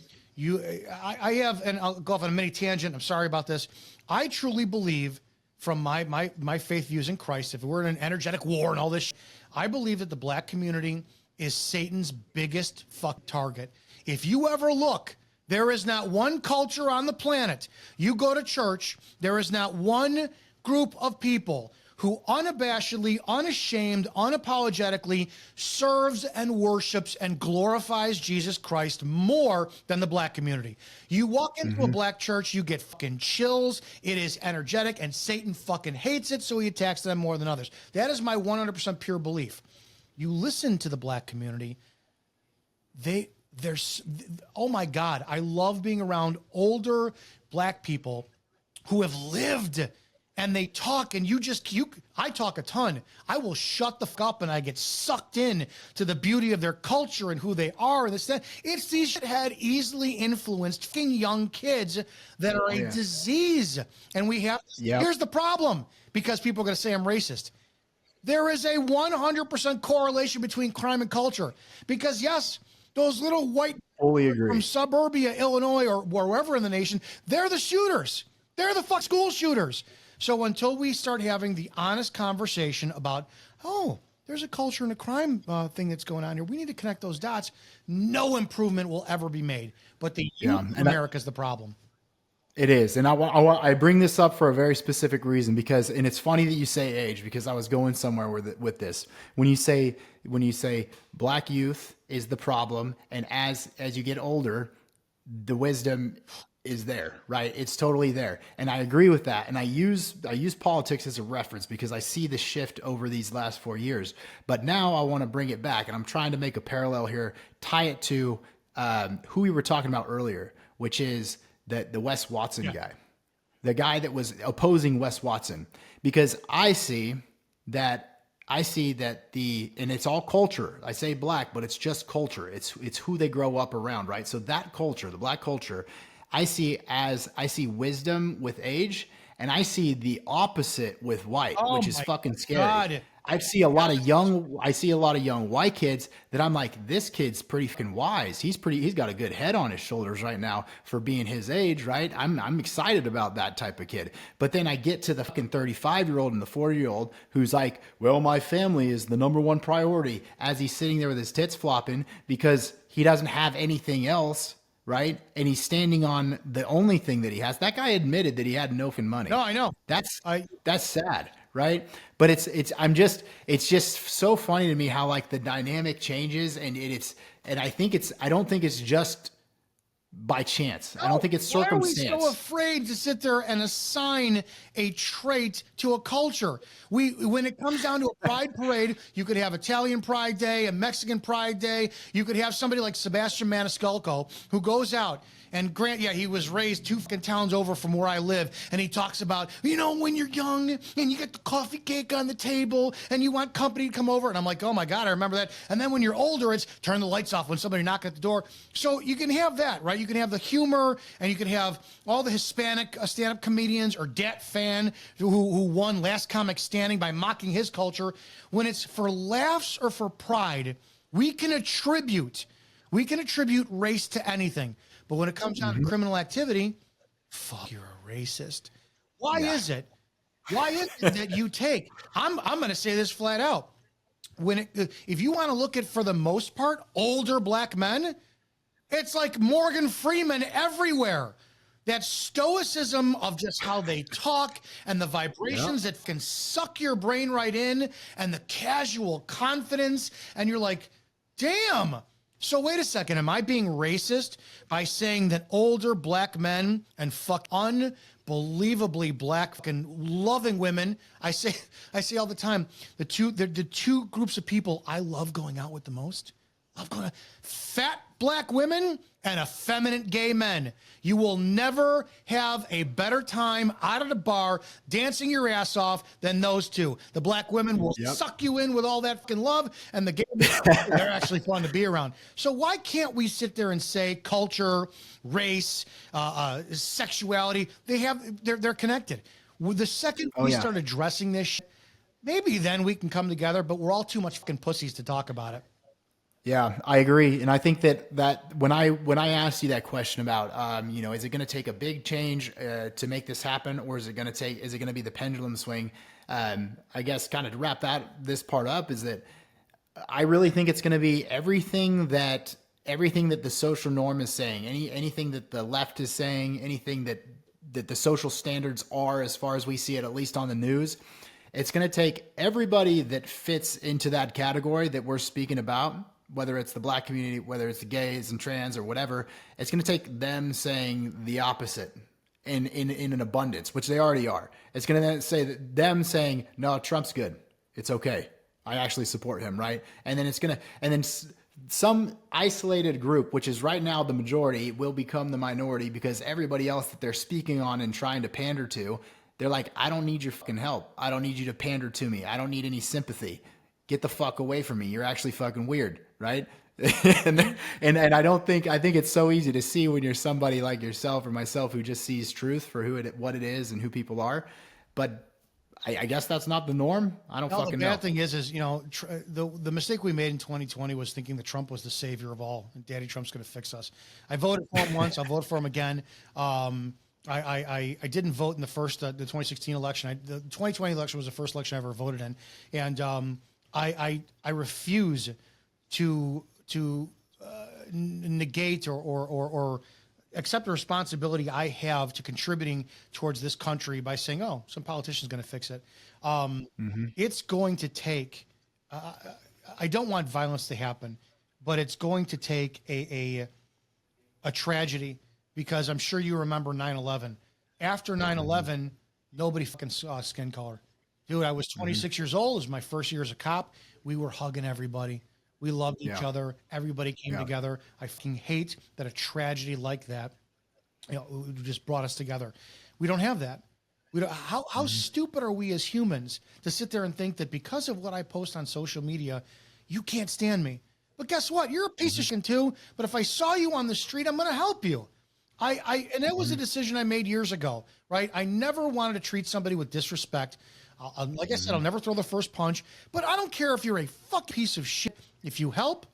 I have, and I'll go off on a mini tangent. I'm sorry about this. I truly believe, from my faith views in Christ, if we're in an energetic war and all this, I believe that the black community is Satan's biggest fuck target. If you ever look, there is not one culture on the planet. You go to church, there is not one group of people who unabashedly, unashamed, unapologetically serves and worships and glorifies Jesus Christ more than the black community. You walk into a black church, you get fucking chills. It is energetic, and Satan fucking hates it, so he attacks them more than others. That is my 100% pure belief. You listen to the black community, oh my God, I love being around older black people who have lived. And they talk, and I talk a ton. I will shut the fuck up, and I get sucked in to the beauty of their culture and who they are. And this, it's these shithead, easily influenced fucking young kids that are a disease. And we have, here's the problem, because people are going to say I'm racist. There is a 100% correlation between crime and culture. Because yes, those little white from suburbia, Illinois, or wherever in the nation, they're the shooters. They're the fuck school shooters. So until we start having the honest conversation about, oh, there's a culture and a crime thing that's going on here, we need to connect those dots, no improvement will ever be made. But the youth of America is the problem. It is. And I bring this up for a very specific reason, because, and it's funny that you say age, because I was going somewhere with this. When you say black youth is the problem, and as you get older, the wisdom is there, right? It's totally there. And I agree with that. And I use politics as a reference because I see the shift over these last 4 years. But now I want to bring it back, and I'm trying to make a parallel here, tie it to who we were talking about earlier, which is the Wes Watson guy, the guy that was opposing Wes Watson, because I see that and it's all culture. I say black, but it's just culture. It's who they grow up around, right? So that culture, the black culture, I see wisdom with age, and I see the opposite with white, which is fucking scary. God. I see a lot of young white kids that I'm like, this kid's pretty fucking wise. He's got a good head on his shoulders right now for being his age, right? I'm excited about that type of kid. But then I get to the fucking 35-year-old and the 40-year-old who's like, well, my family is the number one priority, as he's sitting there with his tits flopping because he doesn't have anything else. Right. And he's standing on the only thing that he has. That guy admitted that he had no fin money. No, I know. That's sad. Right. But it's just so funny to me how like the dynamic changes, and I don't think it's just by chance. I don't think it's circumstance. Why are we so afraid to sit there and assign a trait to a culture? When it comes down to a pride parade, you could have Italian Pride Day, a Mexican Pride Day. You could have somebody like Sebastian Maniscalco who goes out. And he was raised 2 fucking towns over from where I live. And he talks about, when you're young and you get the coffee cake on the table and you want company to come over. And I'm like, oh my God, I remember that. And then when you're older, it's turn the lights off when somebody knocks at the door. So you can have that, right? You can have the humor, and you can have all the Hispanic stand-up comedians, or Dat Fan, who won Last Comic Standing by mocking his culture. When it's for laughs or for pride, we can attribute race to anything. But when it comes down to criminal activity, fuck, you're a racist. Why is it that you take? I'm going to say this flat out. If you want to look at, for the most part, older black men, it's like Morgan Freeman everywhere. That stoicism of just how they talk and the vibrations that can suck your brain right in, and the casual confidence, and you're like, damn. So wait a second, am I being racist by saying that older black men and unbelievably black fucking loving women, I say all the time, the two groups of people I love going out with the most, I've got fat black women and effeminate gay men. You will never have a better time out of the bar dancing your ass off than those two. The black women will suck you in with all that fucking love, and the gay men, they're actually fun to be around. So why can't we sit there and say culture, race, sexuality, they're connected. The second we start addressing this shit, maybe then we can come together, but we're all too much fucking pussies to talk about it. Yeah, I agree. And I think that when I asked you that question about, is it going to take a big change to make this happen, or is it going to be the pendulum swing? I guess kind of to wrap this part up is that I really think it's going to be everything that the social norm is saying, anything that the left is saying, anything that the social standards are, as far as we see it, at least on the news. It's going to take everybody that fits into that category that we're speaking about, whether it's the black community, whether it's the gays and trans or whatever. It's going to take them saying the opposite in an abundance, which they already are. It's going to say that them saying, no, Trump's good. It's okay. I actually support him. Right. And then some isolated group, which is right now the majority, will become the minority, because everybody else that they're speaking on and trying to pander to, they're like, I don't need your fucking help. I don't need you to pander to me. I don't need any sympathy. Get the fuck away from me. You're actually fucking weird, right? and I think it's so easy to see when you're somebody like yourself or myself who just sees truth for what it is and who people are. But I guess that's not the norm. I don't fucking know. The bad thing is the mistake we made in 2020 was thinking that Trump was the savior of all, and Daddy Trump's going to fix us. I voted for him once. I'll vote for him again. I didn't vote in the 2016 election. The 2020 election was the first election I ever voted in, and I refuse to negate or accept the responsibility I have to contributing towards this country by saying, oh, some politician's going to fix it. It's going to take, I don't want violence to happen, but it's going to take a tragedy, because I'm sure you remember 9/11. After 9/11, nobody fucking saw skin color. Dude, I was 26 years old. It was my first year as a cop. We were hugging everybody. We loved each other. Everybody came together. I fucking hate that a tragedy like that, just brought us together. We don't have that. We don't. How stupid are we as humans to sit there and think that because of what I post on social media, you can't stand me? But guess what? You're a piece of shit too. But if I saw you on the street, I'm going to help you. And that was a decision I made years ago, right? I never wanted to treat somebody with disrespect. Like I said, I'll never throw the first punch, but I don't care if you're a fuck piece of shit. If you help,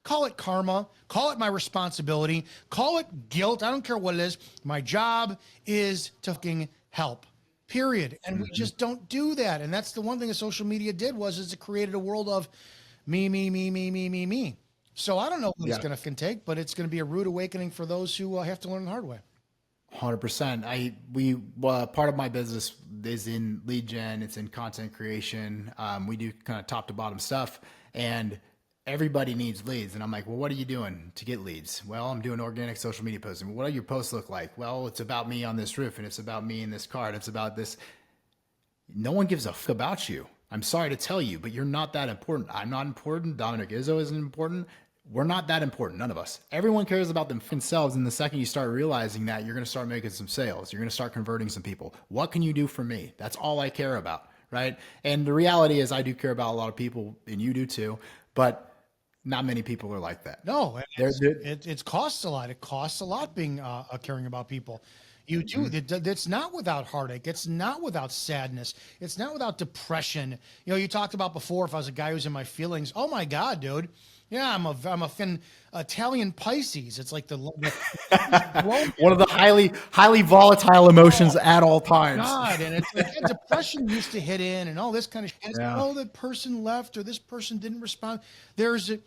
call it karma, call it my responsibility, call it guilt. I don't care what it is. My job is to fucking help, period. And we just don't do that. And that's the one thing that social media did is it created a world of me, me, me, me, me, me, me. So I don't know what it's going to take, but it's going to be a rude awakening for those who have to learn the hard way. 100%. Part of my business is in lead gen. It's in content creation. We do kind of top to bottom stuff, and everybody needs leads. And I'm like, well, what are you doing to get leads? Well, I'm doing organic social media posting. What do your posts look like? Well, it's about me on this roof, and it's about me in this car, and it's about this. No one gives a fuck about you. I'm sorry to tell you, but you're not that important. I'm not important. Dominick Izzo isn't important. We're not that important. None of us. Everyone cares about themselves. And the second you start realizing that, you're going to start making some sales. You're going to start converting some people. What can you do for me? That's all I care about. Right. And the reality is I do care about a lot of people, and you do too, but not many people are like that. No, it costs a lot. It costs a lot being caring about people. You do. It's not without heartache. It's not without sadness. It's not without depression. You talked about before, if I was a guy who's in my feelings, oh my God, dude. Yeah, I'm a Italian Pisces. It's like one of the highly volatile emotions at all times. God, and it's like depression used to hit in, and all this kind of shit. Oh, that person left, or this person didn't respond. The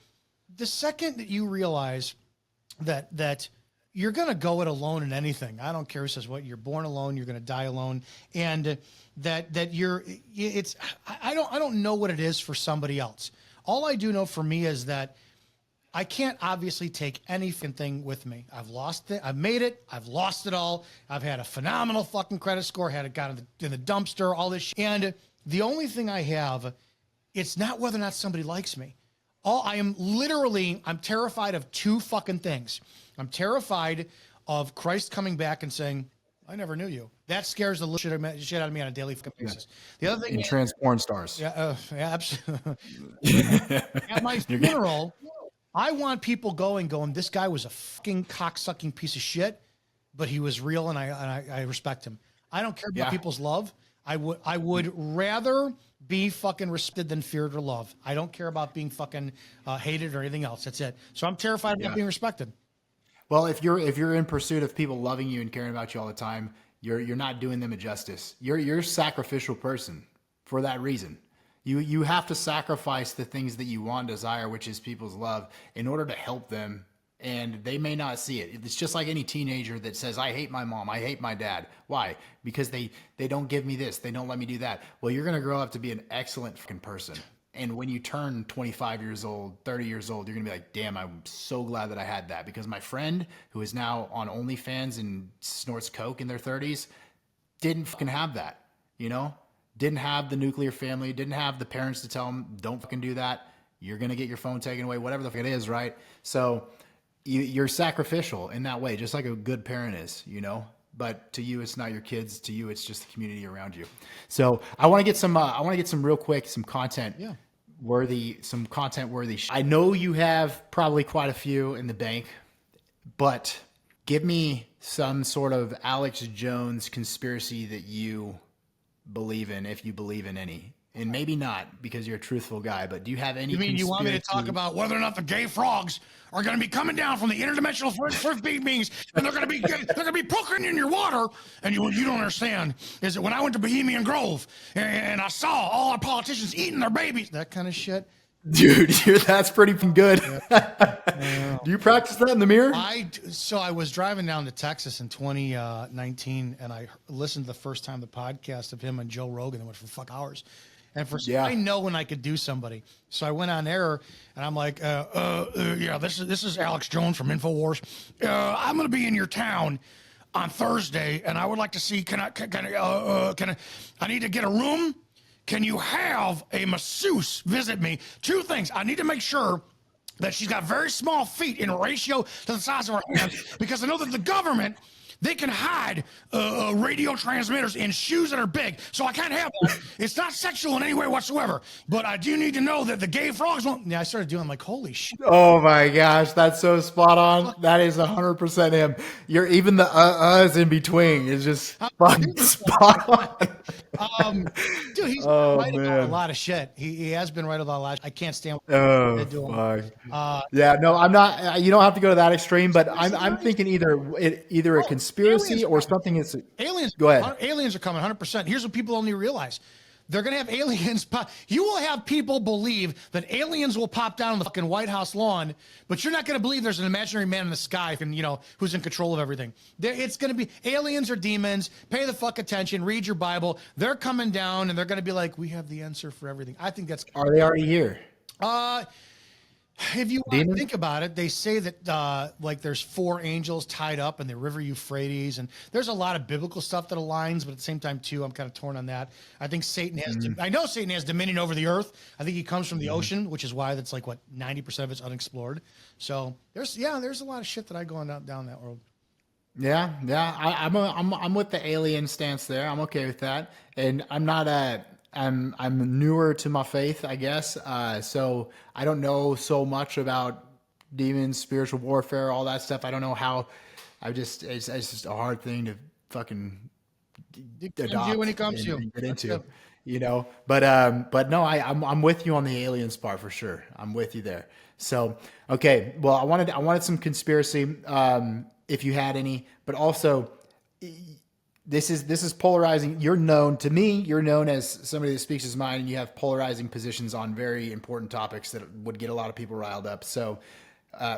second that you realize that you're going to go it alone in anything. I don't care who says what. You're born alone. You're going to die alone, and I don't know what it is for somebody else. All I do know for me is that I can't obviously take anything with me. I've lost it. I've made it. I've lost it all. I've had a phenomenal fucking credit score. Had it got in the dumpster, all this shit. And the only thing I have, it's not whether or not somebody likes me. I'm terrified of two fucking things. I'm terrified of Christ coming back and saying, I never knew you. That scares the shit out of me on a daily fucking basis. The other thing And trans porn stars. yeah, absolutely. At my funeral, I want people going, this guy was a fucking cocksucking piece of shit, but he was real and I respect him. I don't care about people's love. I would rather be fucking respected than feared or loved. I don't care about being fucking hated or anything else. That's it. So I'm terrified of not being respected. Well, if you're in pursuit of people loving you and caring about you all the time, you're not doing them a justice. You're a sacrificial person for that reason. You have to sacrifice the things that you want and desire, which is people's love, in order to help them. And they may not see it. It's just like any teenager that says, I hate my mom, I hate my dad. Why? Because they don't give me this, they don't let me do that. Well, you're going to grow up to be an excellent fucking person. And when you turn 25 years old, 30 years old, you're going to be like, damn, I'm so glad that I had that. Because my friend who is now on OnlyFans and snorts coke in their 30s didn't fucking have that, you know? Didn't have the nuclear family, didn't have the parents to tell them, don't fucking do that. You're going to get your phone taken away, whatever the fuck it is, right? So you're sacrificial in that way, just like a good parent is, you know? But to you, it's not your kids. To you, it's just the community around you. So I want to get some, real quick, some content. Yeah. Some content worthy. I know you have probably quite a few in the bank, but give me some sort of Alex Jones conspiracy that you believe in, if you believe in any. And maybe not, because you're a truthful guy, but do you have any? You mean you want me to talk about whether or not the gay frogs are going to be coming down from the interdimensional first beings, and they're going to be poking in your water? And you don't understand is that when I went to Bohemian Grove and I saw all our politicians eating their babies, that kind of shit. Dude, that's pretty good. Do you practice that in the mirror? So I was driving down to Texas in 2019, and I listened to the first time the podcast of him and Joe Rogan. That went for hours. And I know when I could do somebody. So I went on air and I'm like, this is Alex Jones from InfoWars. I'm going to be in your town on Thursday, and I would like to see, I need to get a room. Can you have a masseuse visit me? Two things. I need to make sure that she's got very small feet in ratio to the size of her hands, because I know that the government, they can hide radio transmitters in shoes that are big. So I can't have that. It's not sexual in any way whatsoever. But I do need to know that the gay frogs won't. Yeah, I started doing like, holy shit. Oh my gosh, that's so spot on. That is 100% him. You're even the uhs in between is just fucking spot on. Dude, he's right about a lot of shit. He has been right about a lot. I can't stand what oh, fuck. Yeah, no, I'm not. You don't have to go to that extreme, but I'm thinking either a conspiracy or something. Is aliens. Go ahead. Aliens are coming 100%. Here's what people only realize. They're going to have aliens pop. You will have people believe that aliens will pop down on the fucking White House lawn, but you're not going to believe there's an imaginary man in the sky and, who's in control of everything. It's going to be aliens or demons. Pay the fuck attention. Read your Bible. They're coming down and they're going to be like, we have the answer for everything. I think that's. Are they already here? If you want to think about it, they say that there's 4 angels tied up in the river Euphrates, and there's a lot of biblical stuff that aligns, but at the same time too, I'm kind of torn on that. I think Satan has, I know Satan has dominion over the earth. I think he comes from the ocean, which is why that's 90% of it's unexplored. So there's a lot of shit that I go on down that road. Yeah. I'm with the alien stance there. I'm okay with that, and I'm not I'm newer to my faith, I guess. So I don't know so much about demons, spiritual warfare, all that stuff. I don't know how. It's just a hard thing to fucking adopt when it comes to get into, But no, I'm with you on the aliens part for sure. I'm with you there. So okay, well, I wanted some conspiracy, if you had any, but also. This is polarizing. You're known as somebody that speaks his mind, and you have polarizing positions on very important topics that would get a lot of people riled up. So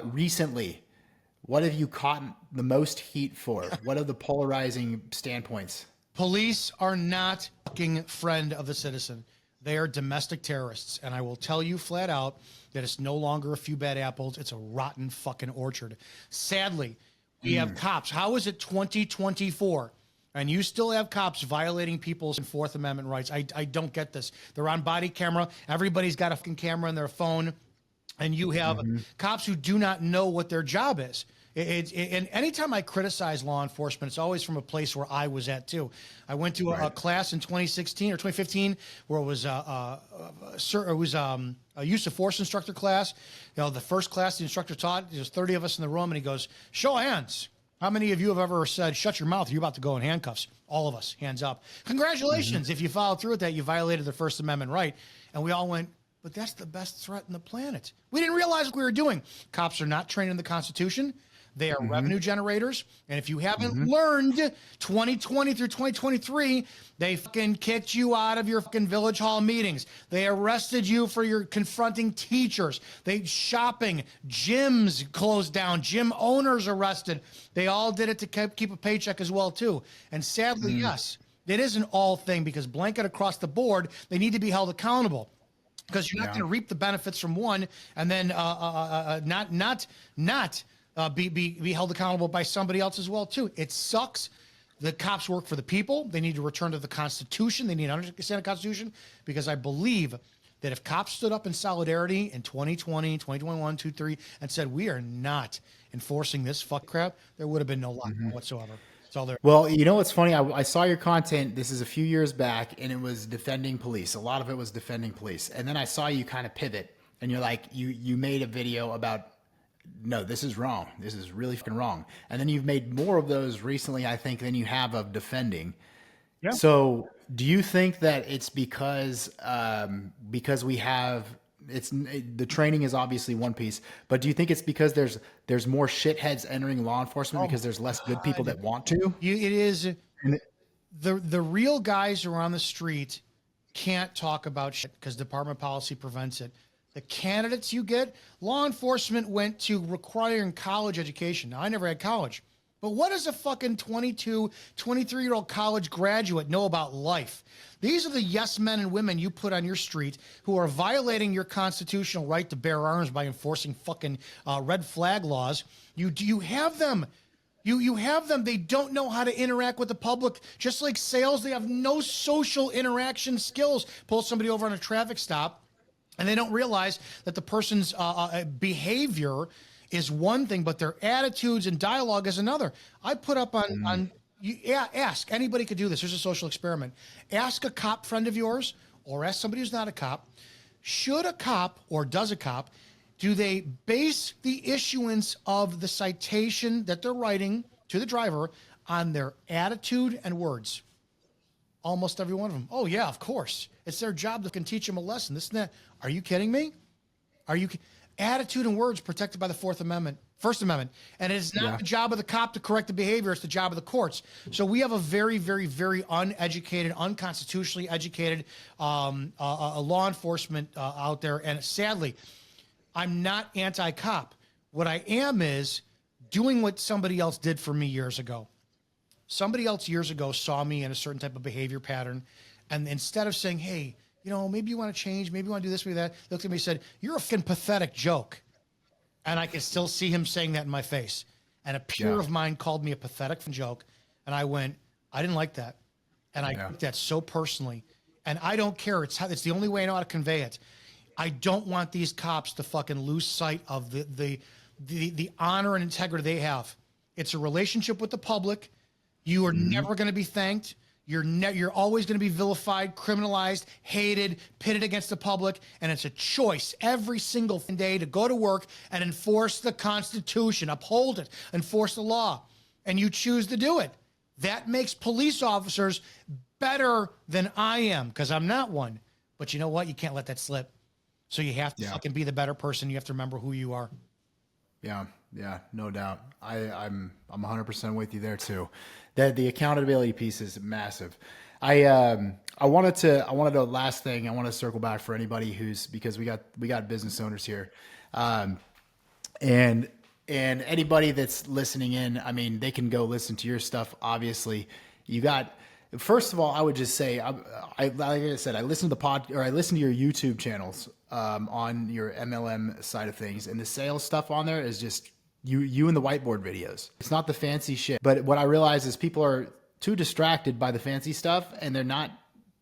recently, what have you caught the most heat for? What are the polarizing standpoints? Police are not fucking friend of the citizen. They are domestic terrorists. And I will tell you flat out that it's no longer a few bad apples. It's a rotten fucking orchard. Sadly, we have cops. How is it 2024? And you still have cops violating people's Fourth Amendment rights. I don't get this. They're on body camera. Everybody's got a fucking camera on their phone. and you have cops who do not know what their job is. And anytime I criticize law enforcement, it's always from a place where I was at too. I went to a class in 2016 or 2015 where it was a use of force instructor class. You know, the first class the instructor taught, there's 30 of us in the room, and he goes, "Show of hands. How many of you have ever said, 'Shut your mouth, you're about to go in handcuffs'?" All of us, hands up. Congratulations. If you followed through with that, you violated the First Amendment right. And we all went, but that's the best threat on the planet. We didn't realize what we were doing. Cops are not trained in the Constitution. They are revenue generators. And if you haven't learned 2020 through 2023, they fucking kicked you out of your fucking village hall meetings. They arrested you for your confronting teachers. They shopping, gyms closed down, gym owners arrested. They all did it to keep a paycheck as well too. And sadly, yes, it is an all thing because blanket across the board, they need to be held accountable. Because you're not going to reap the benefits from one and then not be held accountable by somebody else as well too. It sucks. The cops work for the people. They need to return to the Constitution. They need to understand the Constitution, because I believe that if cops stood up in solidarity in 2020, 2021, 2, 3, and said, we are not enforcing this fuck crap, there would have been no lockdown whatsoever. It's all there. Well, you know what's funny? I saw your content. This is a few years back, and it was defending police. A lot of it was defending police. And then I saw you kind of pivot, and you're like, you made a video about, no, this is wrong. This is really fucking wrong. And then you've made more of those recently, I think, than you have of defending. Yeah. So do you think that it's because we have, the training is obviously one piece, but do you think it's because there's more shitheads entering law enforcement because there's less good people that want to? It is. The real guys who are on the street can't talk about shit because department policy prevents it. The candidates you get, law enforcement went to requiring college education. Now, I never had college, but what does a fucking 22, 23-year-old college graduate know about life? These are the yes men and women you put on your street who are violating your constitutional right to bear arms by enforcing fucking red flag laws. You have them. You have them. They don't know how to interact with the public. Just like sales, they have no social interaction skills. Pull somebody over on a traffic stop, and they don't realize that the person's behavior is one thing, but their attitudes and dialogue is another. I put up ask, anybody could do this. There's a social experiment. Ask a cop friend of yours, or ask somebody who's not a cop, should a cop, or does a cop, do they base the issuance of the citation that they're writing to the driver on their attitude and words? Almost every one of them. Oh, yeah, of course. It's their job to can teach them a lesson. This and that. Are you kidding me? Attitude and words protected by the First Amendment. And it is not the job of the cop to correct the behavior. It's the job of the courts. So we have a very, very, very uneducated, unconstitutionally educated law enforcement out there. And sadly, I'm not anti-cop. What I am is doing what somebody else did for me years ago. Somebody else years ago saw me in a certain type of behavior pattern. And instead of saying, hey, maybe you want to change, maybe you want to do this, maybe that, they looked at me and said, you're a fucking pathetic joke. And I can still see him saying that in my face. And a peer of mine called me a pathetic joke. And I went, I didn't like that. And I took that so personally. And I don't care. It's the only way I know how to convey it. I don't want these cops to fucking lose sight of the honor and integrity they have. It's a relationship with the public. You are never going to be thanked. You're always going to be vilified, criminalized, hated, pitted against the public, and it's a choice every single day to go to work and enforce the Constitution, uphold it, enforce the law, and you choose to do it. That makes police officers better than I am, because I'm not one. But you know what? You can't let that slip. So you have to fucking be the better person. You have to remember who you are. Yeah, no doubt. I'm 100% with you there too. The accountability piece is massive. I wanted to last thing. I want to circle back for anybody because we got business owners here, and anybody that's listening in. I mean, they can go listen to your stuff. Obviously, first of all, I would just say, like I said, I listen to your YouTube channels on your MLM side of things, and the sales stuff on there is just you and the whiteboard videos. It's not the fancy shit, but what I realize is people are too distracted by the fancy stuff, and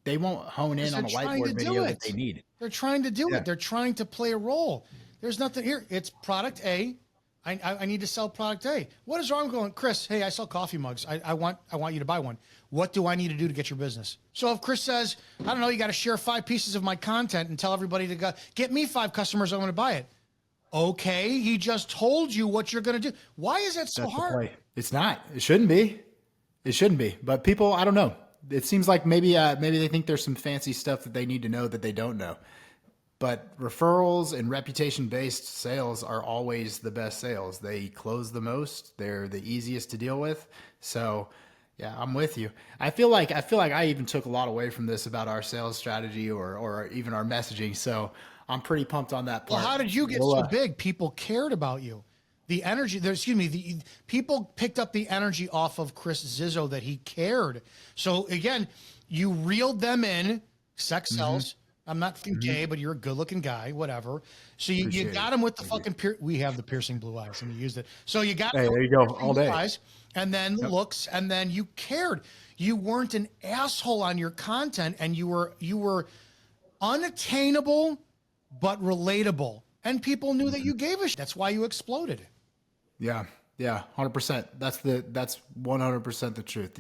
they won't hone in on a whiteboard video that they need. They're trying to do it. They're trying to play a role. There's nothing here. It's product A. I need to sell product A. What is wrong with going, Chris? Hey, I sell coffee mugs. I want you to buy one. What do I need to do to get your business? So if Chris says, I don't know, you got to share 5 pieces of my content and tell everybody to go get me 5 customers, I'm going to buy it. Okay, he just told you what you're going to do. Why is that so hard? It's not. It shouldn't be. It shouldn't be. But people, I don't know. It seems like maybe they think there's some fancy stuff that they need to know that they don't know. But referrals and reputation-based sales are always the best sales. They close the most. They're the easiest to deal with. So, yeah, I'm with you. I feel like I even took a lot away from this about our sales strategy or even our messaging. So I'm pretty pumped on that part. Well, how did you get so big? People cared about you. The energy, the people picked up the energy off of Chris Izzo that he cared. So again, you reeled them in. Sex sells. I'm not gay, but you're a good-looking guy, whatever. So you got him with the fucking we have the piercing blue eyes, and we used it. So you got there you go all day. Eyes, and then the looks, and then you cared. You weren't an asshole on your content, and you were unattainable but relatable, and people knew that you gave a shit. That's why you exploded. Yeah. Yeah, 100%. That's 100% the truth.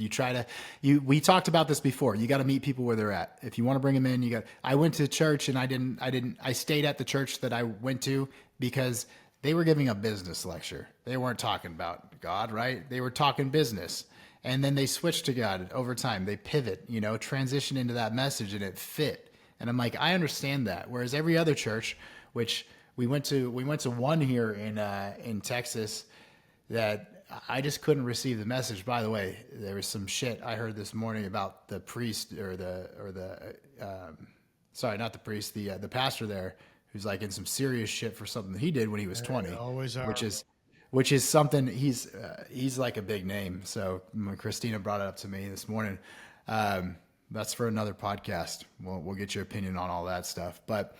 We talked about this before. You got to meet people where they're at. If you want to bring them in, I went to church and I stayed at the church that I went to because they were giving a business lecture. They weren't talking about God, right? They were talking business. And then they switched to God over time. They pivot, transition into that message, and it fit. And I'm like, I understand that. Whereas every other church, which we went to one here in Texas, that I just couldn't receive the message. By the way, there was some shit I heard this morning about the priest not the priest, the pastor there, who's like in some serious shit for something that he did when he was 20, always are. which is something he's like a big name. So when Christina brought it up to me this morning, that's for another podcast. We'll get your opinion on all that stuff, but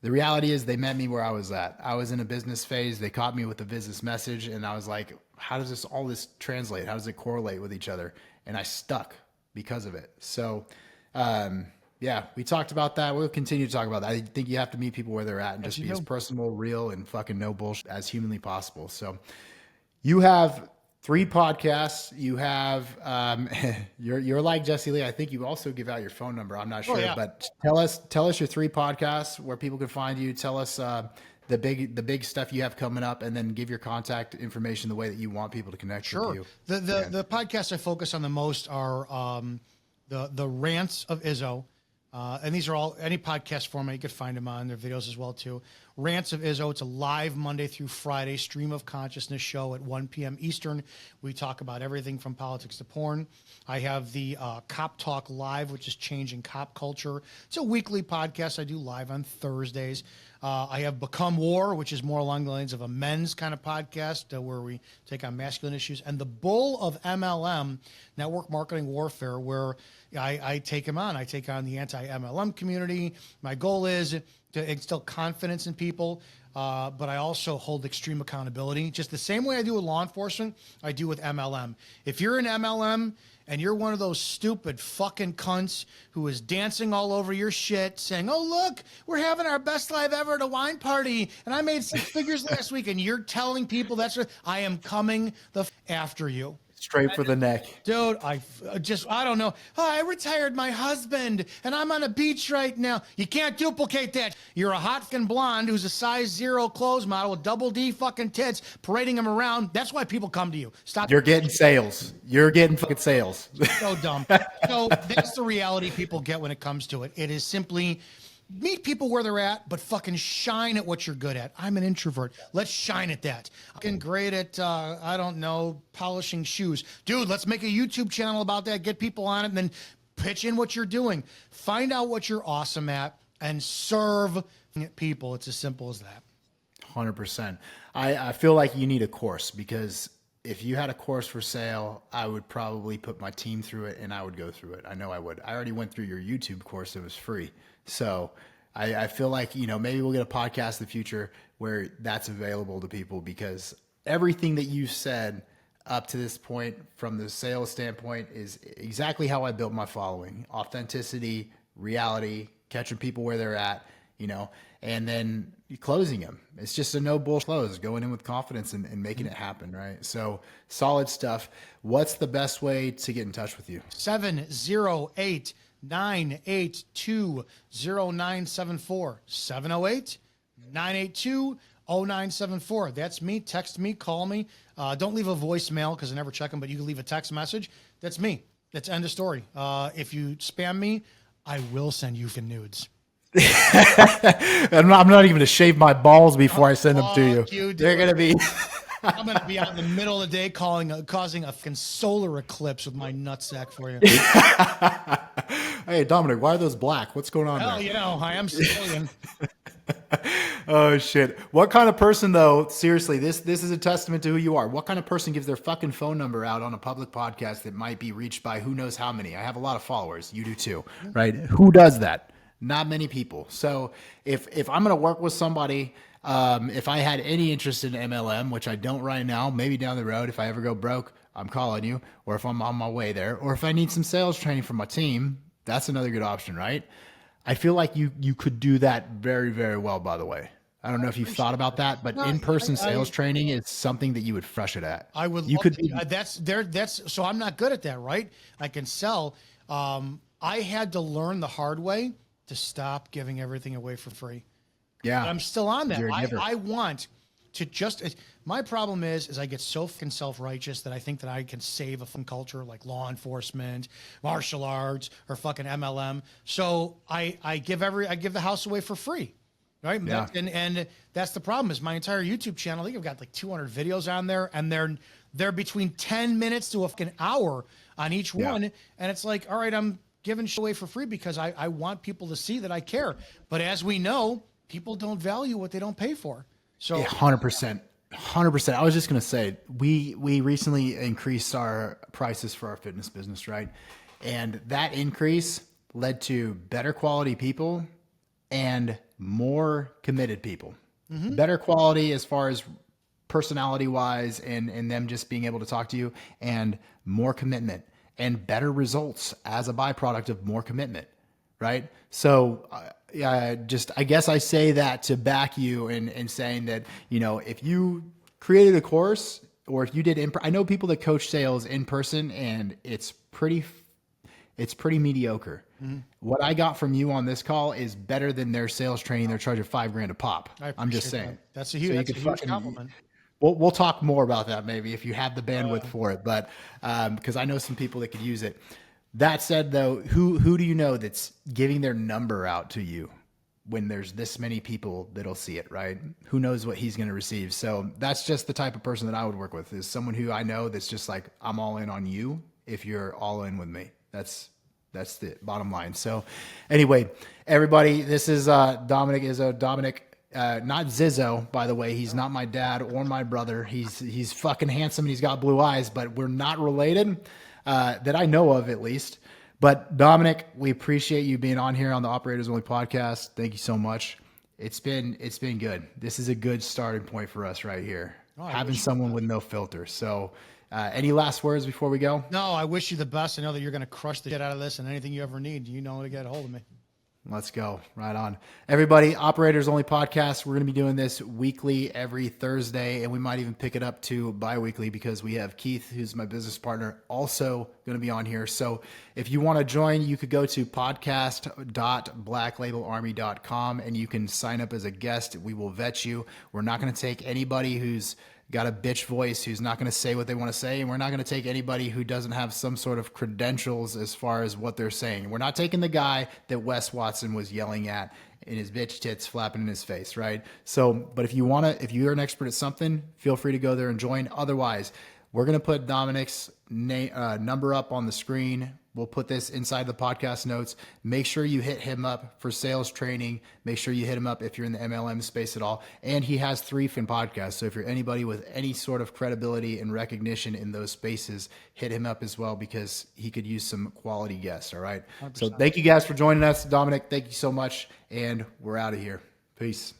the reality is they met me where I was at. I was in a business phase. They caught me with a business message, and I was like, how does all this translate? How does it correlate with each other? And I stuck because of it. So, yeah, we talked about that. We'll continue to talk about that. I think you have to meet people where they're at and just be as personal, real, and fucking no bullshit as humanly possible. So you have 3 podcasts. You have, you're like Jesse Lee. I think you also give out your phone number. I'm not sure, but tell us your 3 podcasts, where people can find you. Tell us the big stuff you have coming up, and then give your contact information the way that you want people to connect with you. The podcasts I focus on the most are the rants of Izzo. And these are all any podcast format. You could find them on their videos as well too. Rants of Izzo. It's a live Monday through Friday stream of consciousness show at 1 p.m. Eastern. We talk about everything from politics to porn. I have the Cop Talk Live, which is changing cop culture. It's a weekly podcast I do live on Thursdays. I have Become War, which is more along the lines of a men's kind of podcast where we take on masculine issues. And the Bull of MLM, Network Marketing Warfare, where I take him on. I take on the anti-MLM community. My goal is to instill confidence in people, but I also hold extreme accountability. Just the same way I do with law enforcement, I do with MLM. If you're an MLM and you're one of those stupid fucking cunts who is dancing all over your shit saying, oh, look, we're having our best life ever at a wine party, and I made 6 figures last week, and you're telling people that's what I am coming after you. Straight for the neck. Dude, I don't know. Oh, I retired my husband, and I'm on a beach right now. You can't duplicate that. You're a hot fucking blonde who's a size 0 clothes model with double D fucking tits, parading them around. That's why people come to you. Stop. You're getting sales. You're getting fucking sales. So dumb. So that's the reality people get when it comes to it. It is simply meet people where they're at, but fucking shine at what you're good at. I'm an introvert. Let's shine at that. I'm great at, I don't know, polishing shoes. Dude, let's make a YouTube channel about that, get people on it, and then pitch in what you're doing. Find out what you're awesome at and serve people. It's as simple as that. 100%. I feel like you need a course, because if you had a course for sale, I would probably put my team through it and I would go through it. I know I would. I already went through your YouTube course. It was free. So I feel like, maybe we'll get a podcast in the future where that's available to people, because everything that you said up to this point from the sales standpoint is exactly how I built my following. Authenticity, reality, catching people where they're at. and then closing them. It's just a no bull close, going in with confidence and making it happen, right? So solid stuff. What's the best way to get in touch with you? 708-982-0974. 708-982-0974. That's me. Text me, call me. Don't leave a voicemail because I never check them, but you can leave a text message. That's me. That's end of story. If you spam me, I will send you nudes. I'm not even to shave my balls before I send them to you. They're going to be... I'm going to be out in the middle of the day causing a fucking solar eclipse with my nutsack for you. Hey, Dominic, why are those black? What's going on there? I am Sicilian. Oh, shit. What kind of person, though, seriously, this is a testament to who you are. What kind of person gives their fucking phone number out on a public podcast that might be reached by who knows how many? I have a lot of followers. You do too, right? Who does that? Not many people. So if I'm going to work with somebody, if I had any interest in MLM, which I don't right now, maybe down the road, if I ever go broke, I'm calling you, or if I'm on my way there, or if I need some sales training for my team, that's another good option, right? I feel like you could do that very, very well, by the way. I don't know if you've thought about that, but in-person sales training is something that you would crush it at. I would. That's so I'm not good at that, right? I can sell. I had to learn the hard way to stop giving everything away for free. Yeah. But I'm still on that. I want to just, my problem is I get so fucking self-righteous that I think that I can save a fun culture like law enforcement, martial arts, or fucking MLM. So I give the house away for free. Right. Yeah. And that's the problem is my entire YouTube channel, I think I've got like 200 videos on there, and they're between 10 minutes to a fucking hour on each one. And it's like, all right, I'm giving shit away for free because I want people to see that I care. But as we know, people don't value what they don't pay for. So 100%. I was just going to say, we recently increased our prices for our fitness business, right? And that increase led to better quality people and more committed people. Mm-hmm. Better quality as far as personality wise and them just being able to talk to you, and more commitment and better results as a byproduct of more commitment, right? So I guess I say that to back you in saying that, if you created a course or if you did, I know people that coach sales in person and it's pretty mediocre. Mm-hmm. What I got from you on this call is better than their sales training. They're charging $5,000 a pop. I'm just saying. That. That's a huge compliment. We'll talk more about that maybe if you have the bandwidth for it, but because I know some people that could use it. That said, though, who do you know that's giving their number out to you when there's this many people that'll see it, right? Who knows what he's going to receive? So that's just the type of person that I would work with, is someone who I know that's just like, I'm all in on you if you're all in with me. That's the bottom line. So anyway, everybody, this is Dominick Izzo. Dominick, not Zizzo, by the way. He's not my dad or my brother. He's fucking handsome and he's got blue eyes, but we're not related. That I know of, at least. But Dominick, we appreciate you being on here on the Operators Only podcast. Thank you so much. It's been good. This is a good starting point for us right here. Having someone with no filter. So any last words before we go? No, I wish you the best. I know that you're going to crush the shit out of this, and anything you ever need, you know to get a hold of me. Let's go. Right on. Everybody, Operators Only podcast. We're going to be doing this weekly every Thursday, and we might even pick it up to bi-weekly because we have Keith, who's my business partner, also going to be on here. So if you want to join, you could go to podcast.blacklabelarmy.com and you can sign up as a guest. We will vet you. We're not going to take anybody who's got a bitch voice, who's not going to say what they want to say. And we're not going to take anybody who doesn't have some sort of credentials as far as what they're saying. We're not taking the guy that Wes Watson was yelling at in his bitch tits flapping in his face, right? So, but if you're an expert at something, feel free to go there and join. Otherwise, we're going to put Dominick's number up on the screen. We'll put this inside the podcast notes. Make sure you hit him up for sales training. Make sure you hit him up if you're in the MLM space at all. And he has 3 fin podcasts. So if you're anybody with any sort of credibility and recognition in those spaces, hit him up as well because he could use some quality guests. All right. 100%. So thank you guys for joining us. Dominick, thank you so much. And we're out of here. Peace.